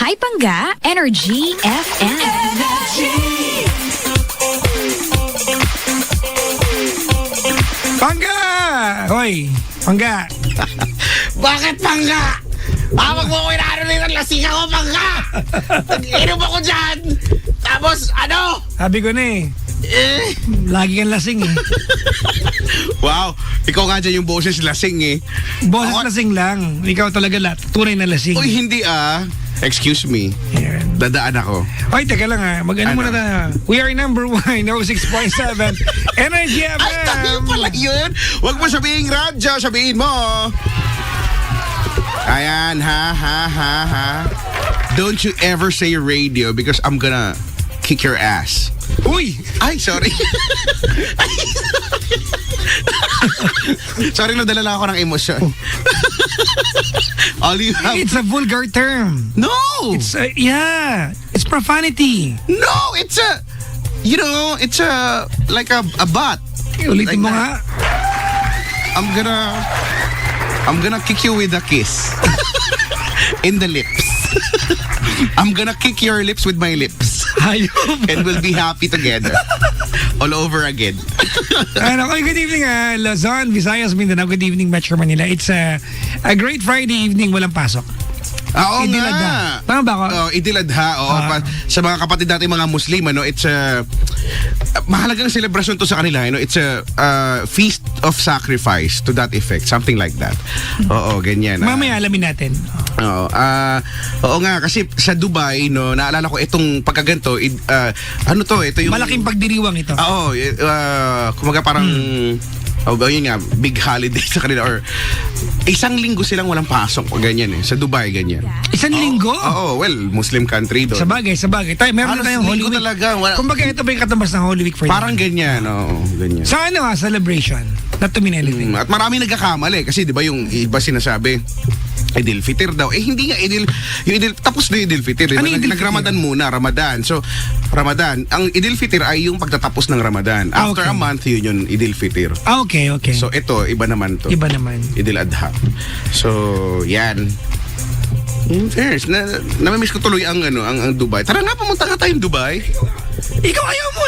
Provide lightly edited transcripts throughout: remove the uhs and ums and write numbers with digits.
My Pangga, Energy FM. Pangga! Hoy, Pangga. Bakit Pangga? Tawag mo ko inaano nito, lasing ako Pangga! Nag-inom ako dyan! Tapos ano? Sabi ko na lagi kang lasing Wow, ikaw nga dyan yung boses lasing Boses lasing lang. Ikaw talaga tunay na lasing. Uy, hindi Excuse me. Yan. Dadaan ako. Oy, teka lang Mag-ano muna tayo. We are number 1, 06.7. Energy FM. Ay, tayo pala yun. Huwag mo sabihin radyo, sabihin mo. Ayan, ha. Don't you ever say radio because I'm gonna kick your ass. Uy! Ay, sorry. Sorry, nadala lang ako ng emosyon. All you have... It's a vulgar term. No! It's profanity. No, it's a... You know, it's a... Like a butt. Ulitin mo that. nga. I'm gonna kick you with a kiss. In the lips. I'm gonna kick your lips with my lips. Hayop. And we'll be happy together. All over again. Okay, good evening Luzon, Visayas, Mindanao. Good evening Metro Manila. It's a great Friday evening, walang pasok. Oo Idil nga. Adha. Tama ba ako? Oh, Idil Adha. Sa mga kapatid natin mga Muslim, it's a mahalagang celebration to sa kanila. It's a feast of sacrifice to that effect. Something like that. Oo, ganyan. Mamaya alamin natin. Oo, oo nga, kasi sa Dubai, naalala ko itong pagkaganto, ito yung... Malaking pagdiriwang ito. Oo, kumaga parang... yun nga, big holiday sa kanila or isang linggo silang walang pasok o ganyan Sa Dubai, ganyan. Isang linggo? Oo, well, Muslim country doon. Sa bagay. Meron na tayong Holy Week. Talaga. Kumbaga ito ba yung katambas ng Holy Week for you? Parang ganyan, oo, ganyan. Sa celebration. Not to mean anything. At marami nagkakamali kasi 'di ba yung iba sinasabi Idil Fitr daw. Hindi nga tapos na Idil Fitr. Diba? Ano Idil Fitr? Nag-Ramadan muna, Ramadan. So, Ramadan, ang Idil Fitr ay yung pagtatapos ng Ramadan. After okay. a month, yun Idil Fitr. Okay. So, ito, iba naman to. Iba naman. Idil Adha. So, yan. In fairness, namimiss ko tuloy ang Dubai. Tara nga, pumunta ka tayong Dubai. Ikaw ayaw mo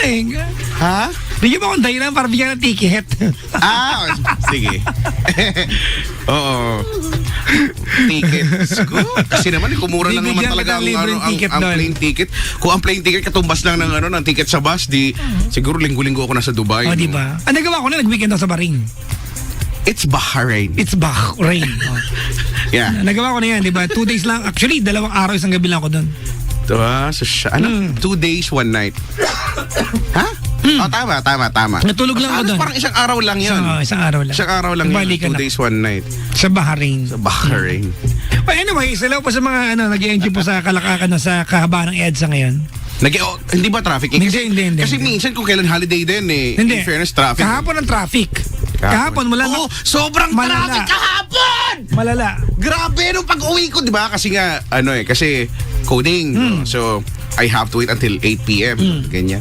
Ha? Bigyan mo akong dahilan para bigyan ng ticket. Sige. Oo. Tickets ko. Kasi naman, kumura lang naman talaga ang plane ticket. Kung ang plane ticket katumbas lang ng ticket sa bus, siguro linggo-linggo ako nasa Dubai. O, diba? Ang nagawa ko na, nag-weekend ako sa Bahrain. It's Bahrain. Yeah. Nagawa ko na yan, diba? 2 days lang. Actually, 2 araw, isang gabi lang ako doon. Diba? So, 2 days, 1 night. Ha? Tama. Natulog lang ako doon. Parang isang araw lang yun. Isang araw lang. Isang araw lang yun. 2 days, 1 night. Sa Bahrain. Well, anyway, salaw po sa mga nag-i-enjoy po sa kalakakan sa kahabaan ng EDSA ngayon. Hindi ba traffic? Hindi. Kasi minsan kung kailan holiday din Hindi. In fairness, traffic. Kahapon ang traffic. Kahapon mula na. Sobrang malala. traffic kahapon! Malala. Grabe nung pag-uwi ko, di ba? Kasi nga, kasi coding. So, I have to wait until 8 p.m. Ganyan.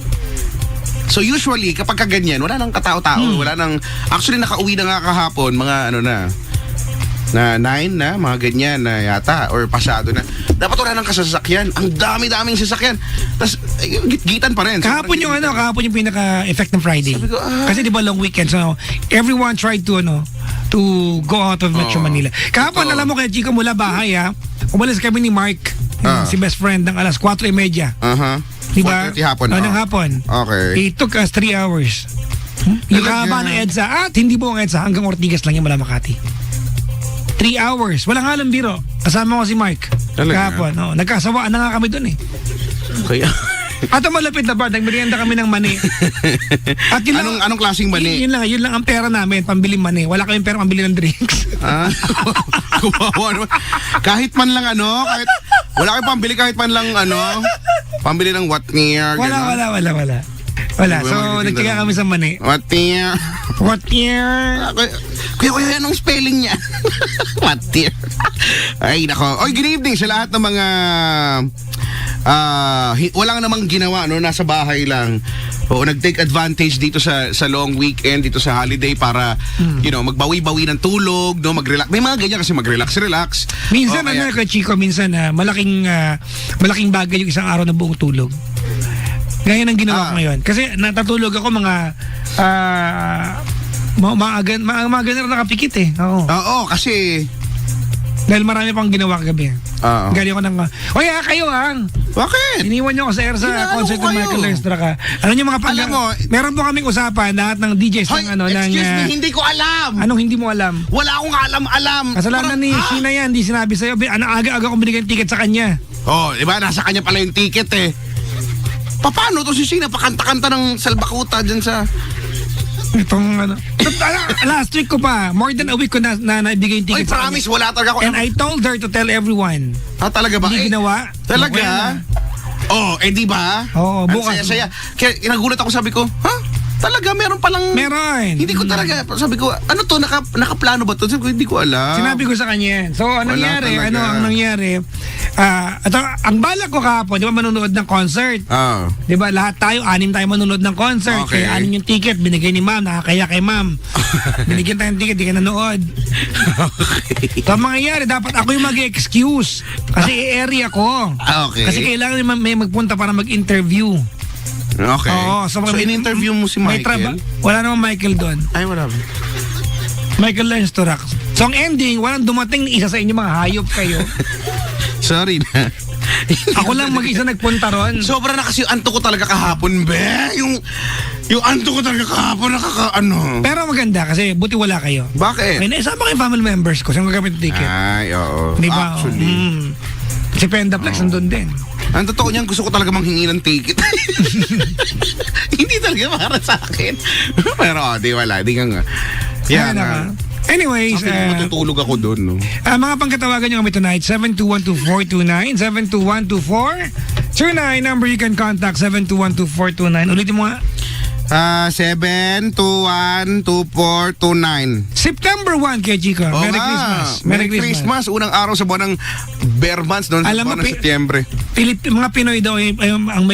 So, usually, kapag kaganyan, wala nang katao-tao. Wala nang, actually, nakauwi na nga kahapon, mga na 9 na, mga ganyan na yata, or pasado na. Dapat wala nang kasasakyan. Ang dami-daming sasakyan. Tapos, gitan pa rin. Kahapon yung pinaka-effect ng Friday. Sabi ko, Kasi di ba long weekend, so everyone tried to go out of Metro Manila. Kahapon, alam mo kaya Chico, mula bahay umalis kami ni Mark, si best friend, ng alas 4:30. Diba? 4:30 hapon. Ng hapon. Okay. It took us 3 hours. Yung kahaba ng EDSA, at hindi po ang EDSA, hanggang Ortigas lang yung mula Makati. 3 hours. Walang halong biro. Kasama ko si Mark. Kahapon. Nagkasawaan na nga kami dun Kaya... At ang malapit na bar, nagmerienda kami ng mani. At anong klaseng mani? Yun lang ang pera namin, pambili mani. Wala kaming pera pambili ng drinks. Kahit man lang wala kayong pambili kahit man lang pambili ng what near. Wala. So, nagtiga kami sa mani. What near? Kuya, anong spelling niya? What near? Ay, nako. Oy, good evening sa lahat ng mga walang namang ginawa, no? Nasa bahay lang. Oo, nag-take advantage dito sa long weekend, dito sa holiday para, magbawi-bawi ng tulog, no? Mag-relax. May mga ganyan kasi mag-relax. Minsan, O, kaya- Chico, minsan malaking bagay yung isang araw na buong tulog. Ngayon ang ginawa ko ngayon. Kasi natatulog ako mga maaga na nakapikit eh. Oo. Oo, kasi... Dahil marami pang ginawa kagabi. Oo. Galing ako ng... kayo Bakit? iniwan niyo ako sa ERSA Inaano concert ko ng kayo? Michael Lerstra ka. Ano niyo mga Alam mo, meron po kaming usapan lahat ng DJs Hoy, ng excuse me, hindi ko alam. anong hindi mo alam? Wala akong alam-alam. Kasalanan ni Sheena yan, hindi sinabi sa'yo. Aga-aga kong binigay ng ticket sa kanya. Oh, di ba? Nasa kanya pala yung ticket eh. Paano to si Sheena? Pakanta-kanta ng salbakuta dyan sa... Itong last week ko pa, more than a week ko na naibigay yung Oy, ticket sa promise, kanya. wala talaga ako. And I told her to tell everyone. Talaga ba? Hindi ginawa. Talaga? Okay na. Di ba? Oo, Ang bukas. saya-saya. Kaya nagulat ako, sabi ko, talaga, meron palang... Meron. Hindi ko talaga, sabi ko, ano to, nakaplano ba to? Sabi ko, hindi ko alam. Sinabi ko sa kanya yan. So, Wala nangyari? talaga. Ang nangyari? Ang balak ko kahapon, di ba, manonood ng concert. Ah. Di ba, lahat tayo, 6 tayo manonood ng concert. Okay. Kaya 6 yung ticket, binigay ni ma'am, nakakaya kay ma'am. Binigyan tayo ng ticket, di ka nanood. So, ang mangyayari, dapat ako yung mag-excuse. Kasi i-area ko. Okay. Kasi kailangan may magpunta para mag-interview. Okay. Oo, so in-interview mo si May Michael? wala naman Michael doon. Ay, wala ba? Michael Lenstorak. So, ang ending, walang dumating ni isa sa inyo, mga hayop kayo. Sorry na. Ako lang mag-isa nagpunta ron. Sobra na kasi yung anto ko talaga kahapon, be. Yung anto ko talaga kahapon, nakakaano. Pero maganda kasi buti wala kayo. Bakit? Ay, naisama kayo family members ko. Saan gagamit ng ticket? Ay, oo. Di ba? Actually. Si Pendaplex nandun din. Ang totoo niyan, gusto ko talaga manghingi ng ticket. Hindi talaga para sa akin. Pero, di wala. Di ka nga. Yan. Yan. Anyways, Matutulog ako doon, no? mga pangkatawagan nyo kami tonight, 7212429, 7212429, number you can contact, 7212429. Ulitin mo nga. 7212429. September 1 kay Chica. Oo Merry nga. Christmas. Merry Christmas. Unang araw sa buwan ng Bear Months noon sa Alam mo, buwan ng Setyembre. Mga Pinoy daw ang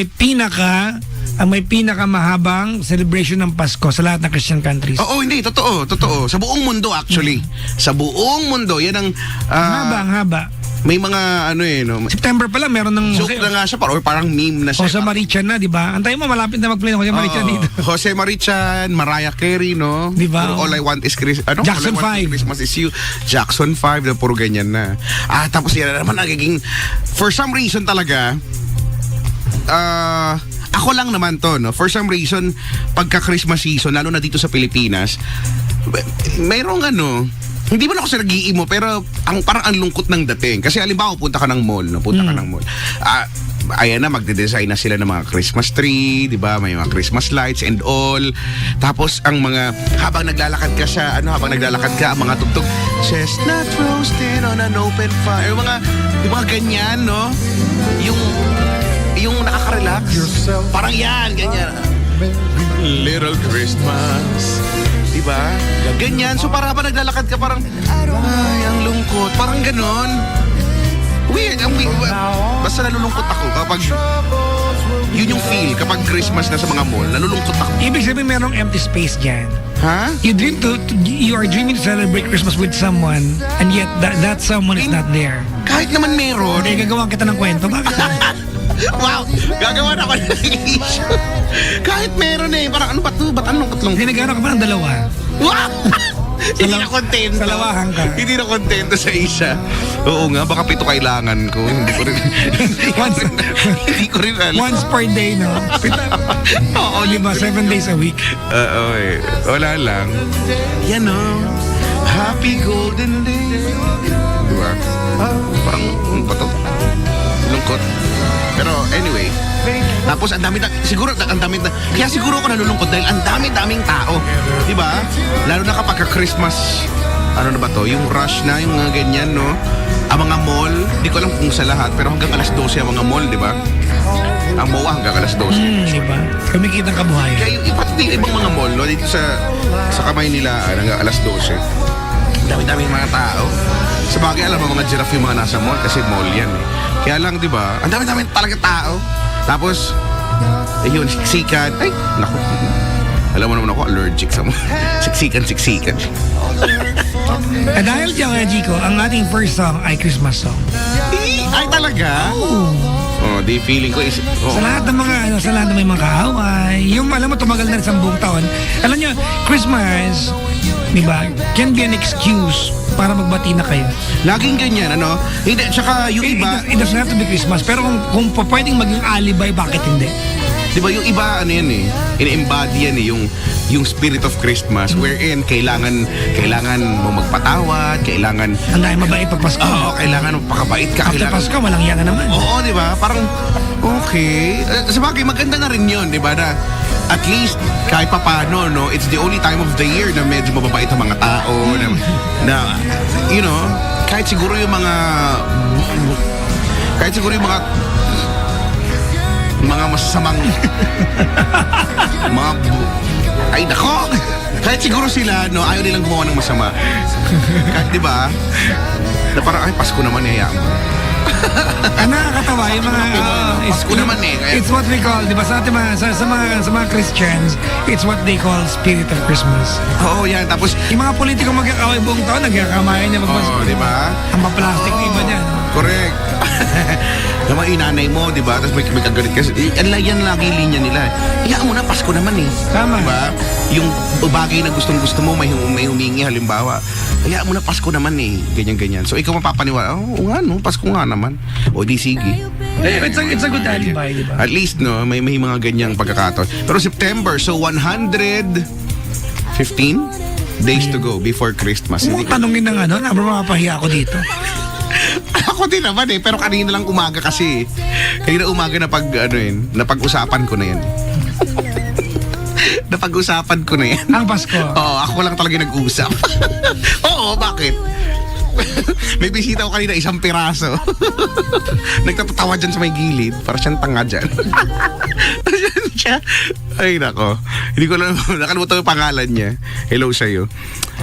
may pinakamahabang celebration ng Pasko sa lahat ng Christian countries. Oo, hindi. Totoo. Sa buong mundo actually. Sa buong mundo. Yan ang... ang haba. May mga no? September pa lang meron ng Joke na nga siya, parang meme na siya. Jose Marichan na, di ba? Antayin mo, malapit na mag-play ng Jose Marichan dito. Jose Marichan, Mariah Carey, no? Di ba? Puro All I Want is Christmas. Jackson All I Want 5. is Christmas is You. Jackson 5, na puro ganyan na. Tapos yan na naman nagiging, for some reason talaga, ako lang naman to, no? For some reason, pagka Christmas season, lalo na dito sa Pilipinas, mayroong hindi man ako sa nag-iimo, pero parang ang lungkot ng dating. Kasi halimbawa, punta ka ng mall, no? Punta ka ng mall. Ayan na, magde-design na sila ng mga Christmas tree, di ba? May mga Christmas lights and all. Tapos, habang naglalakad ka ang mga tugtog, chestnut roasted on an open fire. Yung mga ganyan, no? Yung nakaka-relax. Parang yan, ganyan. Little Christmas. Diba? Ganyan. So para habang naglalakad ka parang, ay, ang lungkot. Parang ganon. Weird. Basta nalulungkot ako kapag, yun yung feel kapag Christmas na sa mga mall. Nalulungkot ako. Ibig sabihin merong empty space dyan. Ha? You are dreaming to celebrate Christmas with someone and yet that someone is not there. Kahit naman meron. Hindi, gagawa kita ng kwento. Bakit? Wow! Gagawa na ako ng issue. Kahit meron parang ano ba ito? Ba't anong katlong? Hindi, nagano ka pa ng dalawa. Wow! Hindi na kontento. Salawahan ka. Hindi na kontento sa isa. Oo nga, baka 7 kailangan ko. Hindi ko rin. Hindi ko rin alam. Once per day, no? Oo, Di ba? 7 days a week. Oo, wala lang. Yan o. Happy golden day. Di ba? Parang, ano ba to? Lungkot. Pero anyway, tapos ang dami kaya siguro ako nalulungkot dahil ang daming tao. Di ba? Lalo na kapag Christmas, ano na ba to? Yung rush na, yung mga ganyan, no? Ang mga mall, di ko alam kung sa lahat, pero hanggang alas 12 ang mga mall, di ba? Ang MOA hanggang alas 12. Di ba? Kumikita ng kabuhayan. Kaya yung ibang mga mall, no? Dito sa kamay nila, hanggang alas 12. Dami-daming mga tao. Sa bagay, alam mo, mga giraffe yung mga nasa mall kasi mall yan eh. Kaya lang, di ba? Ang dami-dami talaga tao. Tapos, yun, siksikan. Ay, naku. Alam mo naman ako, allergic sa mga siksikan. Dahil dyan, Kuya Chico, ang ating first song ay Christmas song. Ay, talaga? Oh, di feeling ko is... Sa lahat ng mga sa lahat ng may mga kaaway, yung alam mo tumagal na rin sa buong taon. Alam niyo, Christmas, di ba, can be an excuse para magbati na kayo. Laging ganyan, ano? Hindi, tsaka yung iba... It doesn't have to be Christmas, pero kung pwedeng maging alibay, bakit hindi? Di ba yung iba, ano yan eh, in-embody yan eh, yung spirit of Christmas, wherein kailangan mo magpatawad, kailangan... Ang dahil mabait pag Pasko. Oo, kailangan magpakabait ka. After Pasko, walang yan na naman. Oo, di ba? Parang, okay. Sabagay, maganda na rin yun, di ba? Na at least, kahit papano, no, it's the only time of the year na medyo mababait ang mga tao, na you know, kahit siguro yung mga masasamang ay nako, kahit siguro sila, no, ayaw nilang gumawa ng masama. Kahit, di ba, na parang, ay, Pasko naman, hayaan mo. Nakakatawa yung mga Pasko naman eh. Kaya, it's what we call, di ba, sa mga Christians, it's what they call spirit of Christmas. oo, yan. Tapos, Yung mga politiko magkakaway buong taon, nagkakamayan niya magpasko. di ba? Ang plastic na iba niya. No? Correct. Naman inanay mo, di ba? Tapos may kagalit kasi. Yan lagi linya nila. Iyaan mo na, Pasko naman eh. Tama. Di ba? Yung bagay na gustong-gusto mo, may humingi halimbawa. Iyaan mo na, Pasko naman eh. Ganyan-ganyan. So ikaw mapapaniwala, oo nga no, Pasko nga naman. O di sige. It's a good alibay, di ba? At least no, may mga ganyang pagkakataon. Pero September, so 115 days to go before Christmas. Kung tanongin ng mapapahiya ako dito. Ako din naman eh, pero kanina lang umaga kasi. Kanina umaga napag-usapan ko na yan. Napag-usapan ko na yan. Ang Pasko. Oo, ako lang talaga nag-usap. Oo, bakit? May bisita ko kanina, isang piraso. Nagtatawa dyan sa may gilid. Para siyang tanga dyan. Siya. Ay, nako. Hindi ko lang, nakalimutan yung pangalan niya. Hello sa'yo.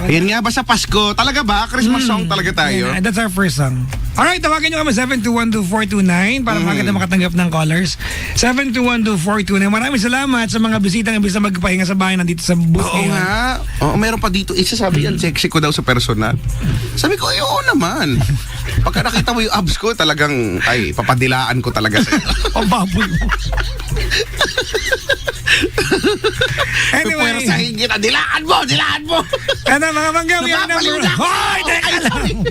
Ayan nga, basta Pasko. Talaga ba? Christmas song talaga tayo? Yeah, that's our first song. Alright, tawagan nyo kami 7212429 para maganda makatanggap ng callers. 7212429. Maraming salamat sa mga bisitang imbis na magpahinga sa bahay nandito sa booth Oo ngayon. nga. Oo, meron pa dito. Isa sabi yan, sexy ko daw sa personal. Sabi ko, oo naman. Pagka nakita mo yung abs ko, talagang, ay, papadilaan ko talaga sa'yo. O baboy mo. Anyway. Puwersahin kita. Dilaan mo! Mga mangga, we are number... Hoy! Teka lang!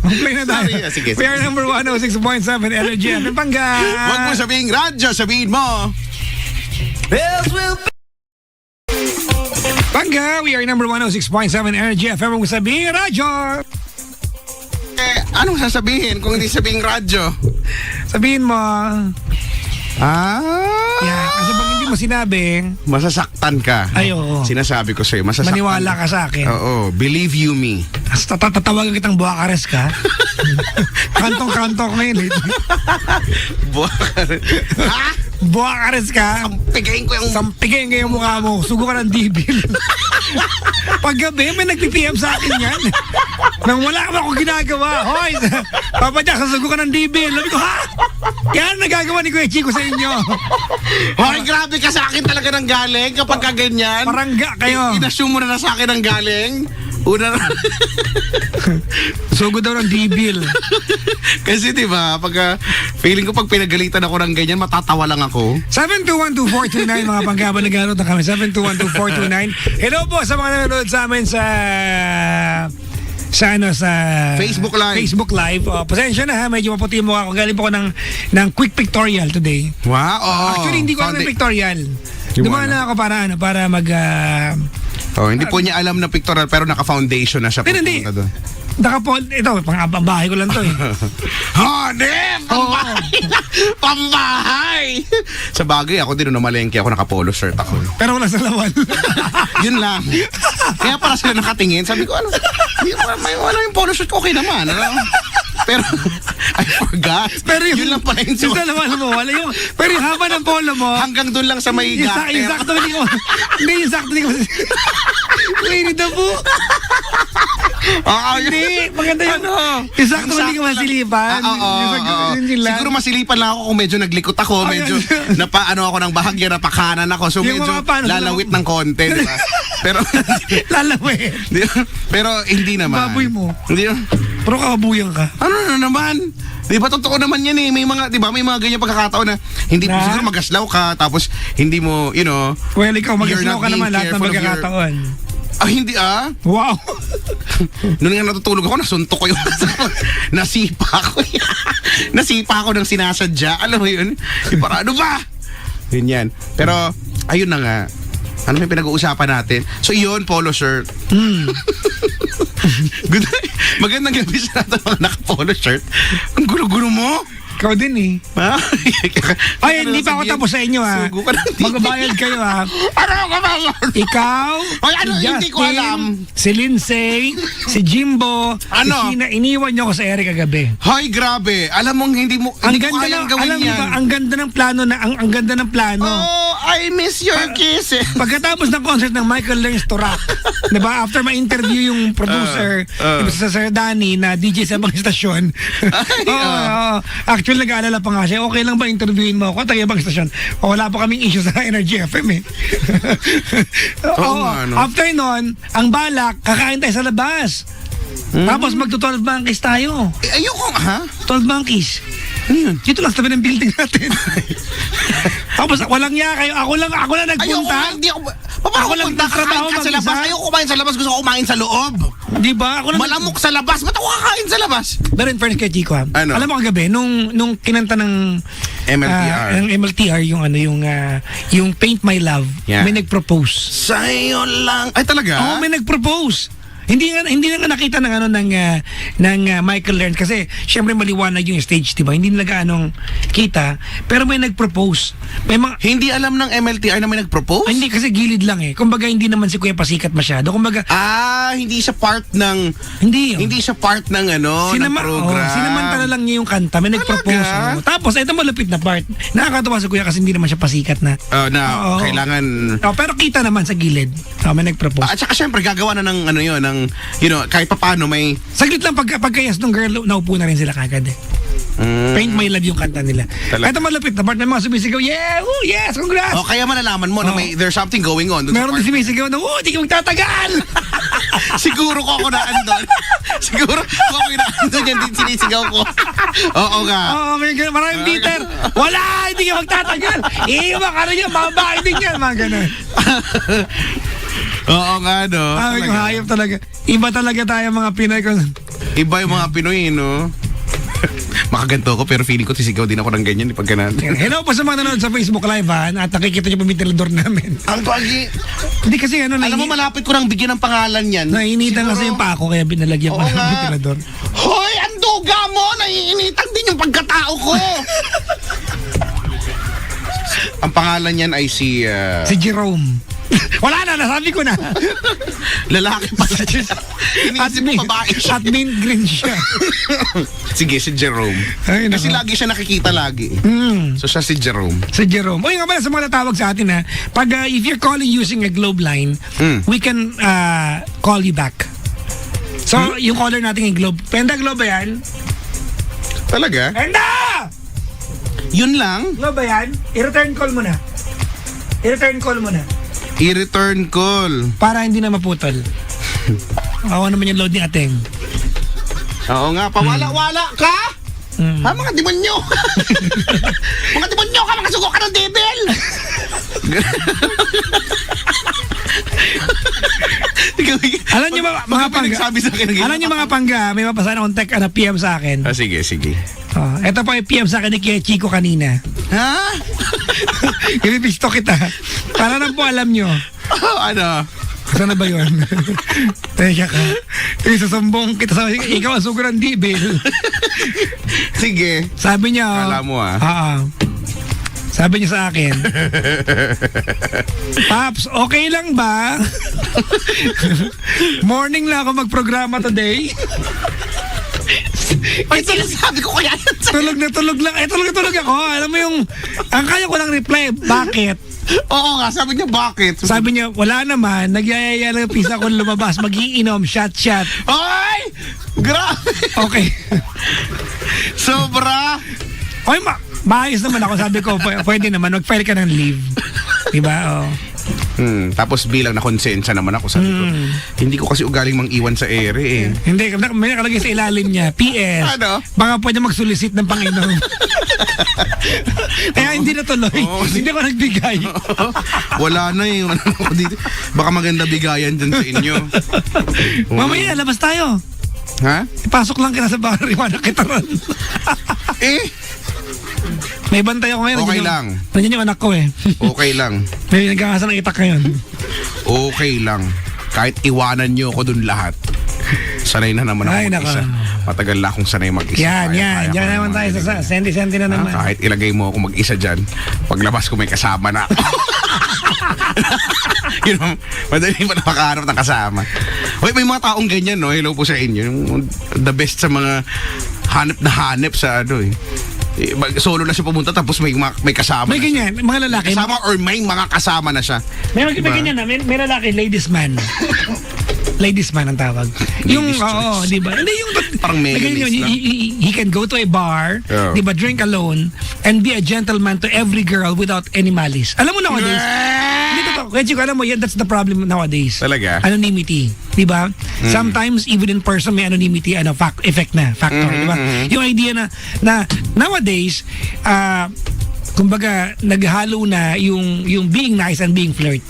Mag-play na tayo. Sorry, sige. We are number 106.7 Energy FM. Pangga! Huwag mo sabihin radyo, sabihin mo. Pangga, we are number 106.7 Energy FM. Huwag mo sabihin, radyo! Anong sasabihin kung hindi sabihin radyo? Sabihin mo... Yeah, kasi pag hindi mo sinabi... Masasaktan ka. Ay, oo. Sinasabi ko sa'yo, masasaktan. Maniwala ka sa akin. Oo, believe you me. Tatawagan kitang Buakares ka. Kantong-kantong ngayon. Ha? Buakares ka. Pigayin ko yung... Sampigin kayo mukha mo. Sugo ka ng dibil. Paggabi, may nagpi-PM sa akin yan. Nang wala ka akong ginagawa. Hoy, Papa Jack, sasugo ka ng dibil. Sabi ko, ha? Yan nagagawa ni Kuya Chico sa inyo. Hoy, grabe ka sa akin talaga ng galing kapag kaganyan. Parangga kayo. Inassume mo na sa akin ng galing. Una na. Sugo daw ng dibil. Kasi diba, feeling ko pag pinagalitan ako ng ganyan, matatawa lang ako. 7212429 mga panggaban na gano'n na kami. 7212429. Hello po sa mga nanonood sa amin sa Facebook Live. Facebook Live. Pasensya na ha, medyo maputi mo ako. Galing po ako ng quick pictorial today. Wow. Actually, hindi ko alam yung pictorial. Dumaan na ako para mag... hindi po niya alam na pictorial pero naka-foundation na siya. Pero hindi. Ito, pang-bahay ko lang to eh. Pambahay! Sa bagay, ako din nung namalengke ako, naka-polo shirt ako. Pero wala sa lawan. Yun lang. Kaya para sila nakatingin, sabi ko, wala yung polo shirt, okay naman. Pero, I forgot. Pero yun lang pala yung suot. Pero yung haba ng polo mo, hanggang doon lang sa may gutter. Yung sakto hindi ko Winnie the Pooh. Hindi, maganda yun. Yung sakto hindi ka masilipan. Yun lang. Siguro masilipan lang ako kung medyo naglikot ako, medyo napaano ako ng bahagya, napakanan ako. So Yung medyo mga paano, lalawit ng konti, di ba? Pero Lalawin. pero hindi naman. Baboy mo. Hindi. Pero kakabuyang ka. Ano na naman? Di ba totoo naman yan eh. May mga, di ba, may mga ganyan pagkakataon na hindi Na? siguro magaslaw ka tapos hindi mo, you know. Well, ikaw, You're mag-islaw not ka naman being lahat ng careful of your- magkakataon. Hindi ah. Wow. Noon nga natutulog ako, nasuntok ko yung nasipa ko. Nasipa ako ng sinasadya. Alam mo yun? Yung parang ano ba? Ganyan. Pero, ayun na nga. Ano may pinag-uusapan natin? So, iyon, polo shirt. Good. Magandang gabi sa natin mga naka-polo shirt. Ang gulo-gulo mo. Ikaw din eh. Ha? Ay, hindi pa ako tapos sa inyo ha. Sugo ka ng Magbabayad kayo ha. Ano ka ba yan? Ikaw, Ay, ano, si hindi ko Justin, alam. si Lindsay, si Jimbo, Ano? si Sheena, iniwan niyo ako sa Eric kagabi. Hay, grabe. Alam mong hindi mo, Ang hindi ko ganda kayang ng, gawin alam mo yan. ba, ang ganda ng plano na, ang ganda ng plano. Oh, I miss your kisses. Pagkatapos ng concert ng Michael Learns to Rock, diba, after ma-interview yung producer, diba, sa Sir Danny na DJ sa ibang istasyon. Oo. Actually, nag-aalala pa nga siya, okay lang ba interviewin mo ako? Taga ibang istasyon. O, wala pa kaming issue sa Energy FM eh. Oo nga, no? After nun, ang balak, kakain tayo sa labas. Tapos magto-12 monkeys tayo. Ayoko ha? 12 monkeys. Ano yun? Dito lang sa tabi ng building natin. Tapos walang niya kayo. Ako lang Ayoko nagpunta. hindi ako. Paano Ako lang punta? nagtrabaho Kakain ka sa mag-isa? labas. Ayoko kumain sa labas. Gusto ko kumain sa loob. Di ba? Ako lang. Malamok sa labas. Ba't ako kakain sa labas? Pero in fairness kay Chico ha. Ano? Alam mo kagabi, nung kinanta ng MLTR. ng MLTR yung Paint My Love, Yeah. may nag-propose. Sa'yo lang. Ay talaga? Oo, may nag-propose. Hindi na nakita ng Michael Learns kasi syempre maliwanag yung stage, 'di ba? Hindi nila gaanong kita, pero may nag-propose. May mga Hindi alam ng MLTR na may nag-propose? hindi kasi gilid lang eh. Kumbaga hindi naman si Kuya pasikat masyado. Kumbaga Hindi siya part ng hindi siya part ng ng program. sinamantala lang niya yung kanta. May nag-propose. Talaga? Tapos ito malapit na part. Nakakatawa si Kuya kasi hindi naman siya pasikat na. Oo. Kailangan Pero kita naman sa gilid. May nag-propose. at saka syempre gagawa na ng kahit papaano may Saglit lang pagka-yes ng girl, naupo na rin sila kagad eh. Paint My Love yung kanta nila. Talaga? Ito malapit na part, may mga sumisigaw, yeah, oh, yes, congrats! kaya malalaman mo na there's something going on. Dun sa Meron part. din sumisigaw na, oh, di ka magtatagal! Siguro ko ako naandun. Siguro ko ako naandun yan din sinisigaw ko. Oo nga. Oo, maraming bitter. Wala, hindi ka magtatagal! Iiwan ka rin yan, mababae din yan, mga ganun. Oo nga, no? Ay, Talaga. hayop talaga. Iba talaga tayo mga Pinay ko. Iba yung mga Pinoy, no? Makaganto ko pero feeling ko sisigaw din ako ng ganyan pag ganun. Hello po sa mga nanonood sa Facebook Live ha, at nakikita niyo po yung ventilador namin. Ang pagi. Hindi kasi Alam mo, malapit ko nang bigyan ng pangalan yan. Naiinitan kasi yung pa ako kaya binalagyan ko Oo ng nga. ventilador. Hoy, ang duga mo! Naiinitan din yung pagkatao ko! Ang pangalan niyan ay si Si Jerome. Wala na, nasabi ko na. lalaki pala siya. Iniisip mo babae siya. At mint green siya. Sige, si Jerome. Ay, Kasi nako. lagi siya nakikita lagi. So siya si Jerome. Si Jerome. O nga pala sa mga natawag sa atin ha, pag if you're calling using a Globe line, we can call you back. So, yung caller natin yung Globe. Penda, Globe ba yan? Talaga? Penda! Yun lang? Globe ba yan? I-return call mo na. I-return call mo na. I-return call. Para hindi na maputol. Ako naman yung load ni Ateng. Oo nga, pawala-wala ka? Ha, mga demonyo! Mga demonyo ka, mga sugo ka ng devil! Alam niyo ba, mga pangga? Sabi sa akin, Alam niyo mga pangga, may mapasa na akong tech na PM sa akin. Sige, sige. Ito pa yung PM sa akin ni Kuya Chico kanina. Ha? Ipipisto kita. Para na po alam nyo. Ano? Saan na ba yun? Teka ka. Isasumbong kita sa ikaw ang sugarang dibil. Sige. Sabi niya. Kala mo, Sabi niya sa akin. Paps, okay lang ba? Morning lang ako magprograma today. Ay, sinasabi ko kaya yan. Tulog na tulog lang. Tulog na tulog ako. Alam mo yung, ang kaya ko lang reply, bakit? Oo nga, sabi niya, bakit? Sabi niya, wala naman, nagyayaya lang yung pisa ko lumabas, magiinom, shot. Ay! Grabe! Okay. Sobra! Okay, maayos naman ako. Sabi ko, pwede naman, mag-file ka ng leave. Diba? Oh. Tapos bilang na konsensya naman ako, sabi ko, hindi ko kasi ugaling mang-iwan sa ere eh. Hindi, may nakalagay sa ilalim niya, PS, Ano? baka pwede mag-solicit ng Panginoon. Kaya hindi natuloy. Hindi ako nagbigay. Wala na eh. Ano ako dito? Baka maganda bigayan dyan sa inyo. Mamaya, labas tayo. Ha? Ipasok lang kita sa bar, iwanan kita ron. May bantay ako ngayon. Okay lang. Nandiyan yung anak ko eh. Okay lang. May nagkakasa ng itak ngayon. Okay lang. Kahit iwanan nyo ako dun lahat. Sanay na naman ako Ay, mag-isa. Matagal na akong sanay mag-isa. Yan. Diyan naman tayo sa senti-senti na naman. Kahit ilagay mo ako mag-isa dyan, paglabas ko may kasama na ako. You know, madali pa na makaharap ng kasama. Uy, may mga taong ganyan, no? Hello po sa inyo. The best sa mga hanep na hanep sa ano eh. Solo na siya pumunta tapos may kasama. May ganyan, mga lalaki. Kasama or may mga kasama na siya. May ganyan na, may lalaki, ladies man. Ladies man ang tawag. Ladies di ba? Hindi yung parang mayonnaise lang. He can go to a bar, Yeah. di ba, drink alone, and be a gentleman to every girl without any malice. Alam mo nowadays, hindi to. Kaya Chico, alam mo, that's the problem nowadays. Talaga? Anonymity. Di ba? Sometimes, even in person, may anonymity, factor. Di ba? Yung idea na nowadays, kumbaga, naghalo na yung being nice and being flirt.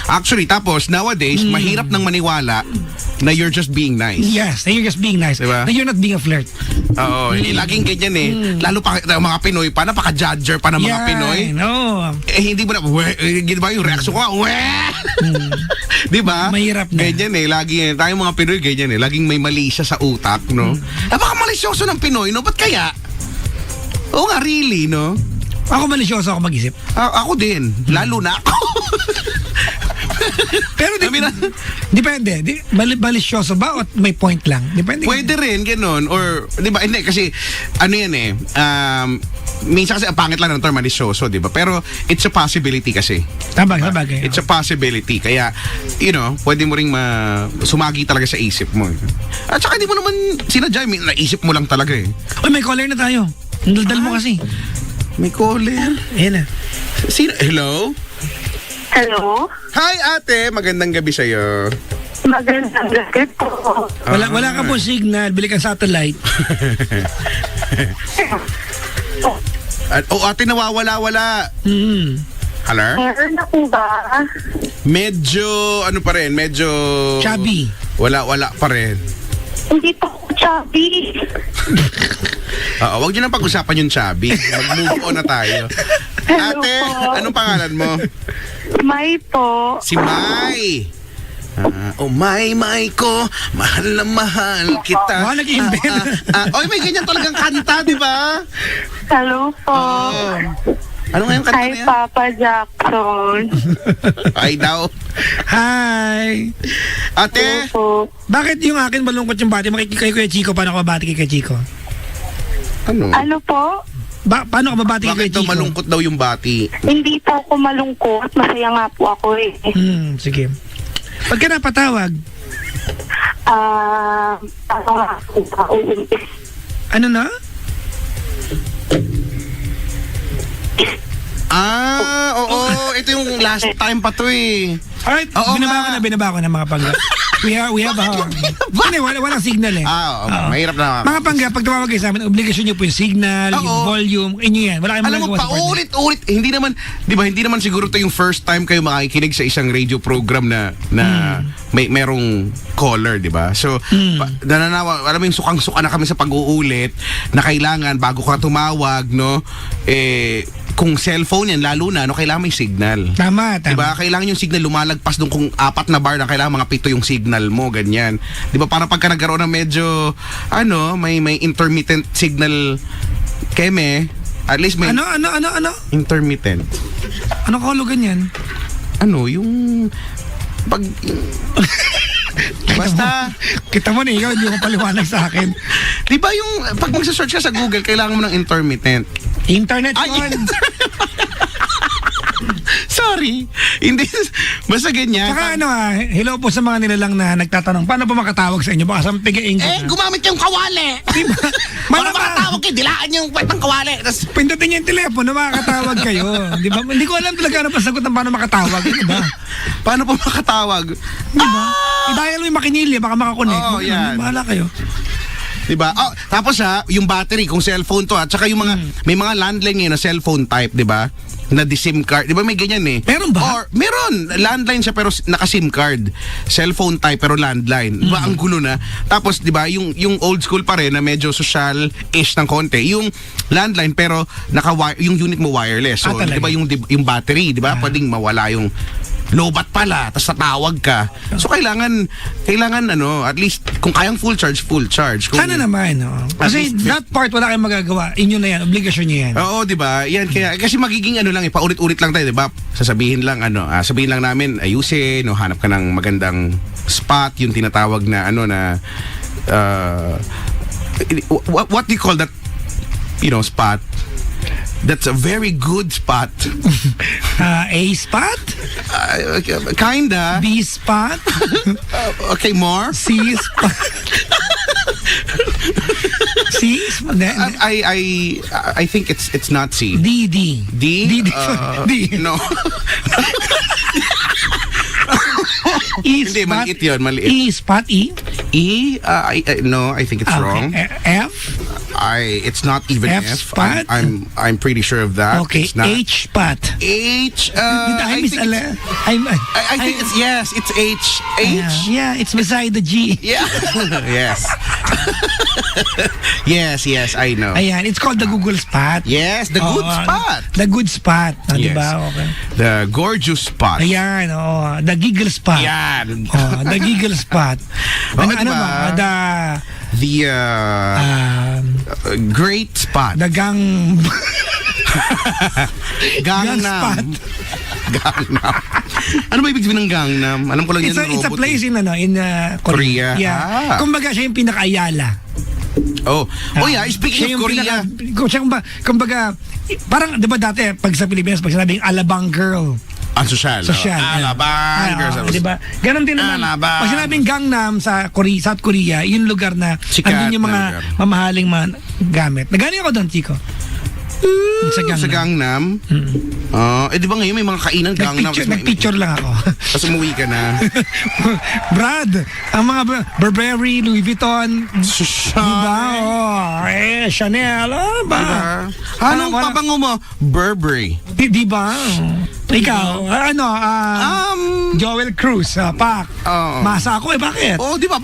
Actually, tapos, nowadays, mahirap nang maniwala na you're just being nice. Yes, na you're just being nice. Diba? Na you're not being a flirt. Oo, laging ganyan eh. Lalo pa mga Pinoy pa, napaka-judger pa ng mga Pinoy. No. Hindi mo na, ba yung reaction ko? Di ba? Mahirap na. Ganyan eh, lagi tayong mga Pinoy ganyan eh. Laging may mali siya sa utak, no? Napaka-malisyoso ng Pinoy, no? Ba't kaya? Oo nga, really, no? Ako malisyoso ako mag-isip. Ako din, lalo na ako. Pero depende. Malisyoso ba o may point lang? Depende. Pwede rin, ganun. Or, di ba, hindi, kasi, ano yan eh, minsan kasi ang pangit lang ng term malisyoso, di ba? Pero, it's a possibility kasi. Sabagay. It's a possibility. Kaya, you know, pwede mo ring sumagi talaga sa isip mo. At saka di mo naman sinadya, naisip mo lang talaga eh. Uy, may caller na tayo. Daldal mo kasi. May caller. Ayan na. Sino? Hello? Hello? Hi ate, magandang gabi sa'yo. Magandang gabi po. Wala ka po signal, bili kang satellite. Ate, nawawala-wala. Hello? Meron na po ba? Medyo, ano pa rin, medyo... Chubby. Wala pa rin. Hindi po ako chubby. Wag nyo nang pag-usapan yung chubby. Mag-move on na tayo. Hello Ate, po. anong pangalan mo? May po. Si Mai. May ko, mahal na mahal kita. Nag-invent. Oy, may ganyan talagang kanta, di ba? Hello po. Ano nga yung kanta Hi, na yan? Papa Jackson. Ay daw. Hi. Ate, Po. Bakit yung akin malungkot yung bati? Makikikay ko yung Chico, paano ka mabati kay Chico? Ano po? Paano ka mabati kay bakit daw Chico? malungkot daw yung bati? Hindi po ako malungkot. Masaya nga po ako eh. Sige. Pag ka napatawag, Ano nga po ba? ano na? Oo. Ito yung last time pa to eh. Alright, Oo binaba ko na mga pangga. We have a Hindi, walang signal eh. Okay. Mahirap na. Mga pangga, pag tumawag kayo sa amin, obligasyon nyo po yung signal, yung Oo. volume, inyo yan. Wala kayong Alam mo, magagawa sa partner. paulit-ulit. Hindi naman, di ba, hindi naman siguro to yung first time kayo makikinig sa isang radio program na merong caller, di ba? So, nananawa, alam mo yung sukang-suka na kami sa pag-uulit na kailangan, bago ka tumawag, no, kung cellphone yan, lalo na, no, kailangan may signal. Tama. Diba? Kailangan yung signal lumalagpas dun kung 4 na bar na kailangan mga 7 yung signal mo, ganyan. Diba? Para pagka nagkaroon ng medyo, may intermittent signal keme, at least may... Ano? Intermittent. Ano kahulugan yan? Yung... Pag... Basta... Kita mo na, ikaw, hindi mo paliwanag sa akin. Diba yung... Pag magsa-search ka sa Google, kailangan mo ng intermittent. Internet Ay, yun. Sorry. Hindi. Basta ganyan. Saka hello po sa mga nilalang na nagtatanong, paano po makatawag sa inyo? Baka sampigain ko. Gumamit yung kawali. Diba? Para makatawag kayo, dilaan yung kwentang kawali. Tas, Pindutin niyo yung telepono, makakatawag kayo. Di ba? Hindi ko alam talaga ano pa sagot ng paano makatawag. Di ba? paano po makatawag? Di ba? I-dial mo yung makinili, baka makakonect. Oo, yan. Bahala kayo. Diba? Oh, tapos yung battery, kung cellphone to, at saka yung mga, may mga landline ngayon na cellphone type, diba? Na di SIM card. Di ba may ganyan eh? Meron ba? Or, meron. Landline siya pero naka-SIM card. Cellphone type pero landline. Diba? Ang gulo na. Tapos, di ba, yung old school pa rin na medyo social-ish ng konti. Yung landline pero yung unit mo wireless. So, di ba yung battery, di ba? Pwedeng mawala yung lobat pala, tapos tatawag ka. So, kailangan at least, kung kayang full charge. Kung, Sana naman, no? Kasi that part wala kayong magagawa. Inyo na yan, obligasyon nyo yan. Oo, di ba? Yan, kaya, kasi magiging lang, paulit-ulit lang tayo, di ba? Sabihin lang namin, ayusin, hanap ka ng magandang spot, yung tinatawag na, what do you call that, spot? That's a very good spot. A spot? Kinda. B spot? Okay, more? C spot? C spot? I think it's not C. D. D? D. No. E Hindi, spot? maliit yun, maliit. E spot? E? E? No, I think it's wrong. F? It's not even F F. spot? I'm pretty sure of that. Okay, It's not. H spot. H. I I think it's yes. It's H. H. Yeah, it's beside the G. Yeah. Yes. yes. I know. Ayan, it's called the Google spot. Yes, the good spot. The good spot. Di Yes. ba? Okay. The gorgeous spot. Ayan, the giggle spot. Yan. The giggle spot. Okay, Ano diba? ba? The great spot. The gang Gangnam. spot. Gangnam. Ano ba ibig sabihin ng Gangnam? Alam ko lang yan It's a robot. place in Korea. Korea. Yeah. Kumbaga siya yung pinaka-Ayala. Oh, yeah, speaking of Korea. Kumbaga, parang, di ba dati, pag sa Pilipinas, pag sinabing Alabang girl, Ang sosyal. Alabang. di ba? Ganon din naman. Alabang. Pag sinabing Gangnam sa South Korea, yung lugar na Sikat andun yung mga na lugar. mamahaling mga gamit. Nagaling ako doon, Chico. Sa Gangnam. Di ba ngayon may mga kainan Gangnam? Nagpicture lang ako. Tapos umuwi ka na. Brad, ang mga Burberry, Louis Vuitton, diba? Chanel, ba? Anong pabango mo? Burberry. Diba? Ikaw, Joel Cruz, Pak. Masa ako, bakit? Di ba?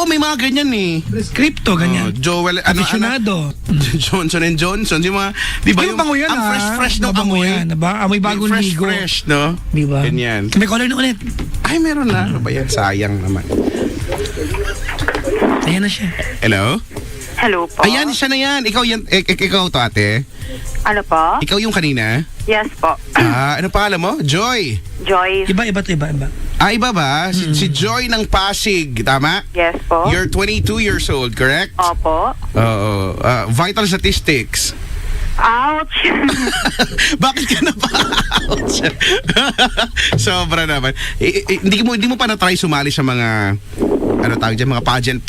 May mga ganyan eh. Crypto, ganyan. Joel, Aficionado. Johnson & Johnson, di ba? Di ba Yung bango yan, ang fresh no bango amoy. yan, diba? Amoy bagong ligo. Fresh, no? Diba? Ganyan. May color na ulit. Ay, meron na. Ano ba yan? Sayang naman. Ayan na siya. Hello? Hello po. Ayan, siya na yan. Ikaw yan. Ikaw to, ate. Ano po? Ikaw yung kanina. Yes po. Ano pangalan mo? Joy. Joy. Iba. Iba ba? Si Joy ng Pasig, tama? Yes po. You're 22 years old, correct? Opo. Oo. Vital statistics. Ouch. Bakit ka na pa? Ouch. Sobra naman. Hindi mo pa na-try sumali sa mga mga pageant?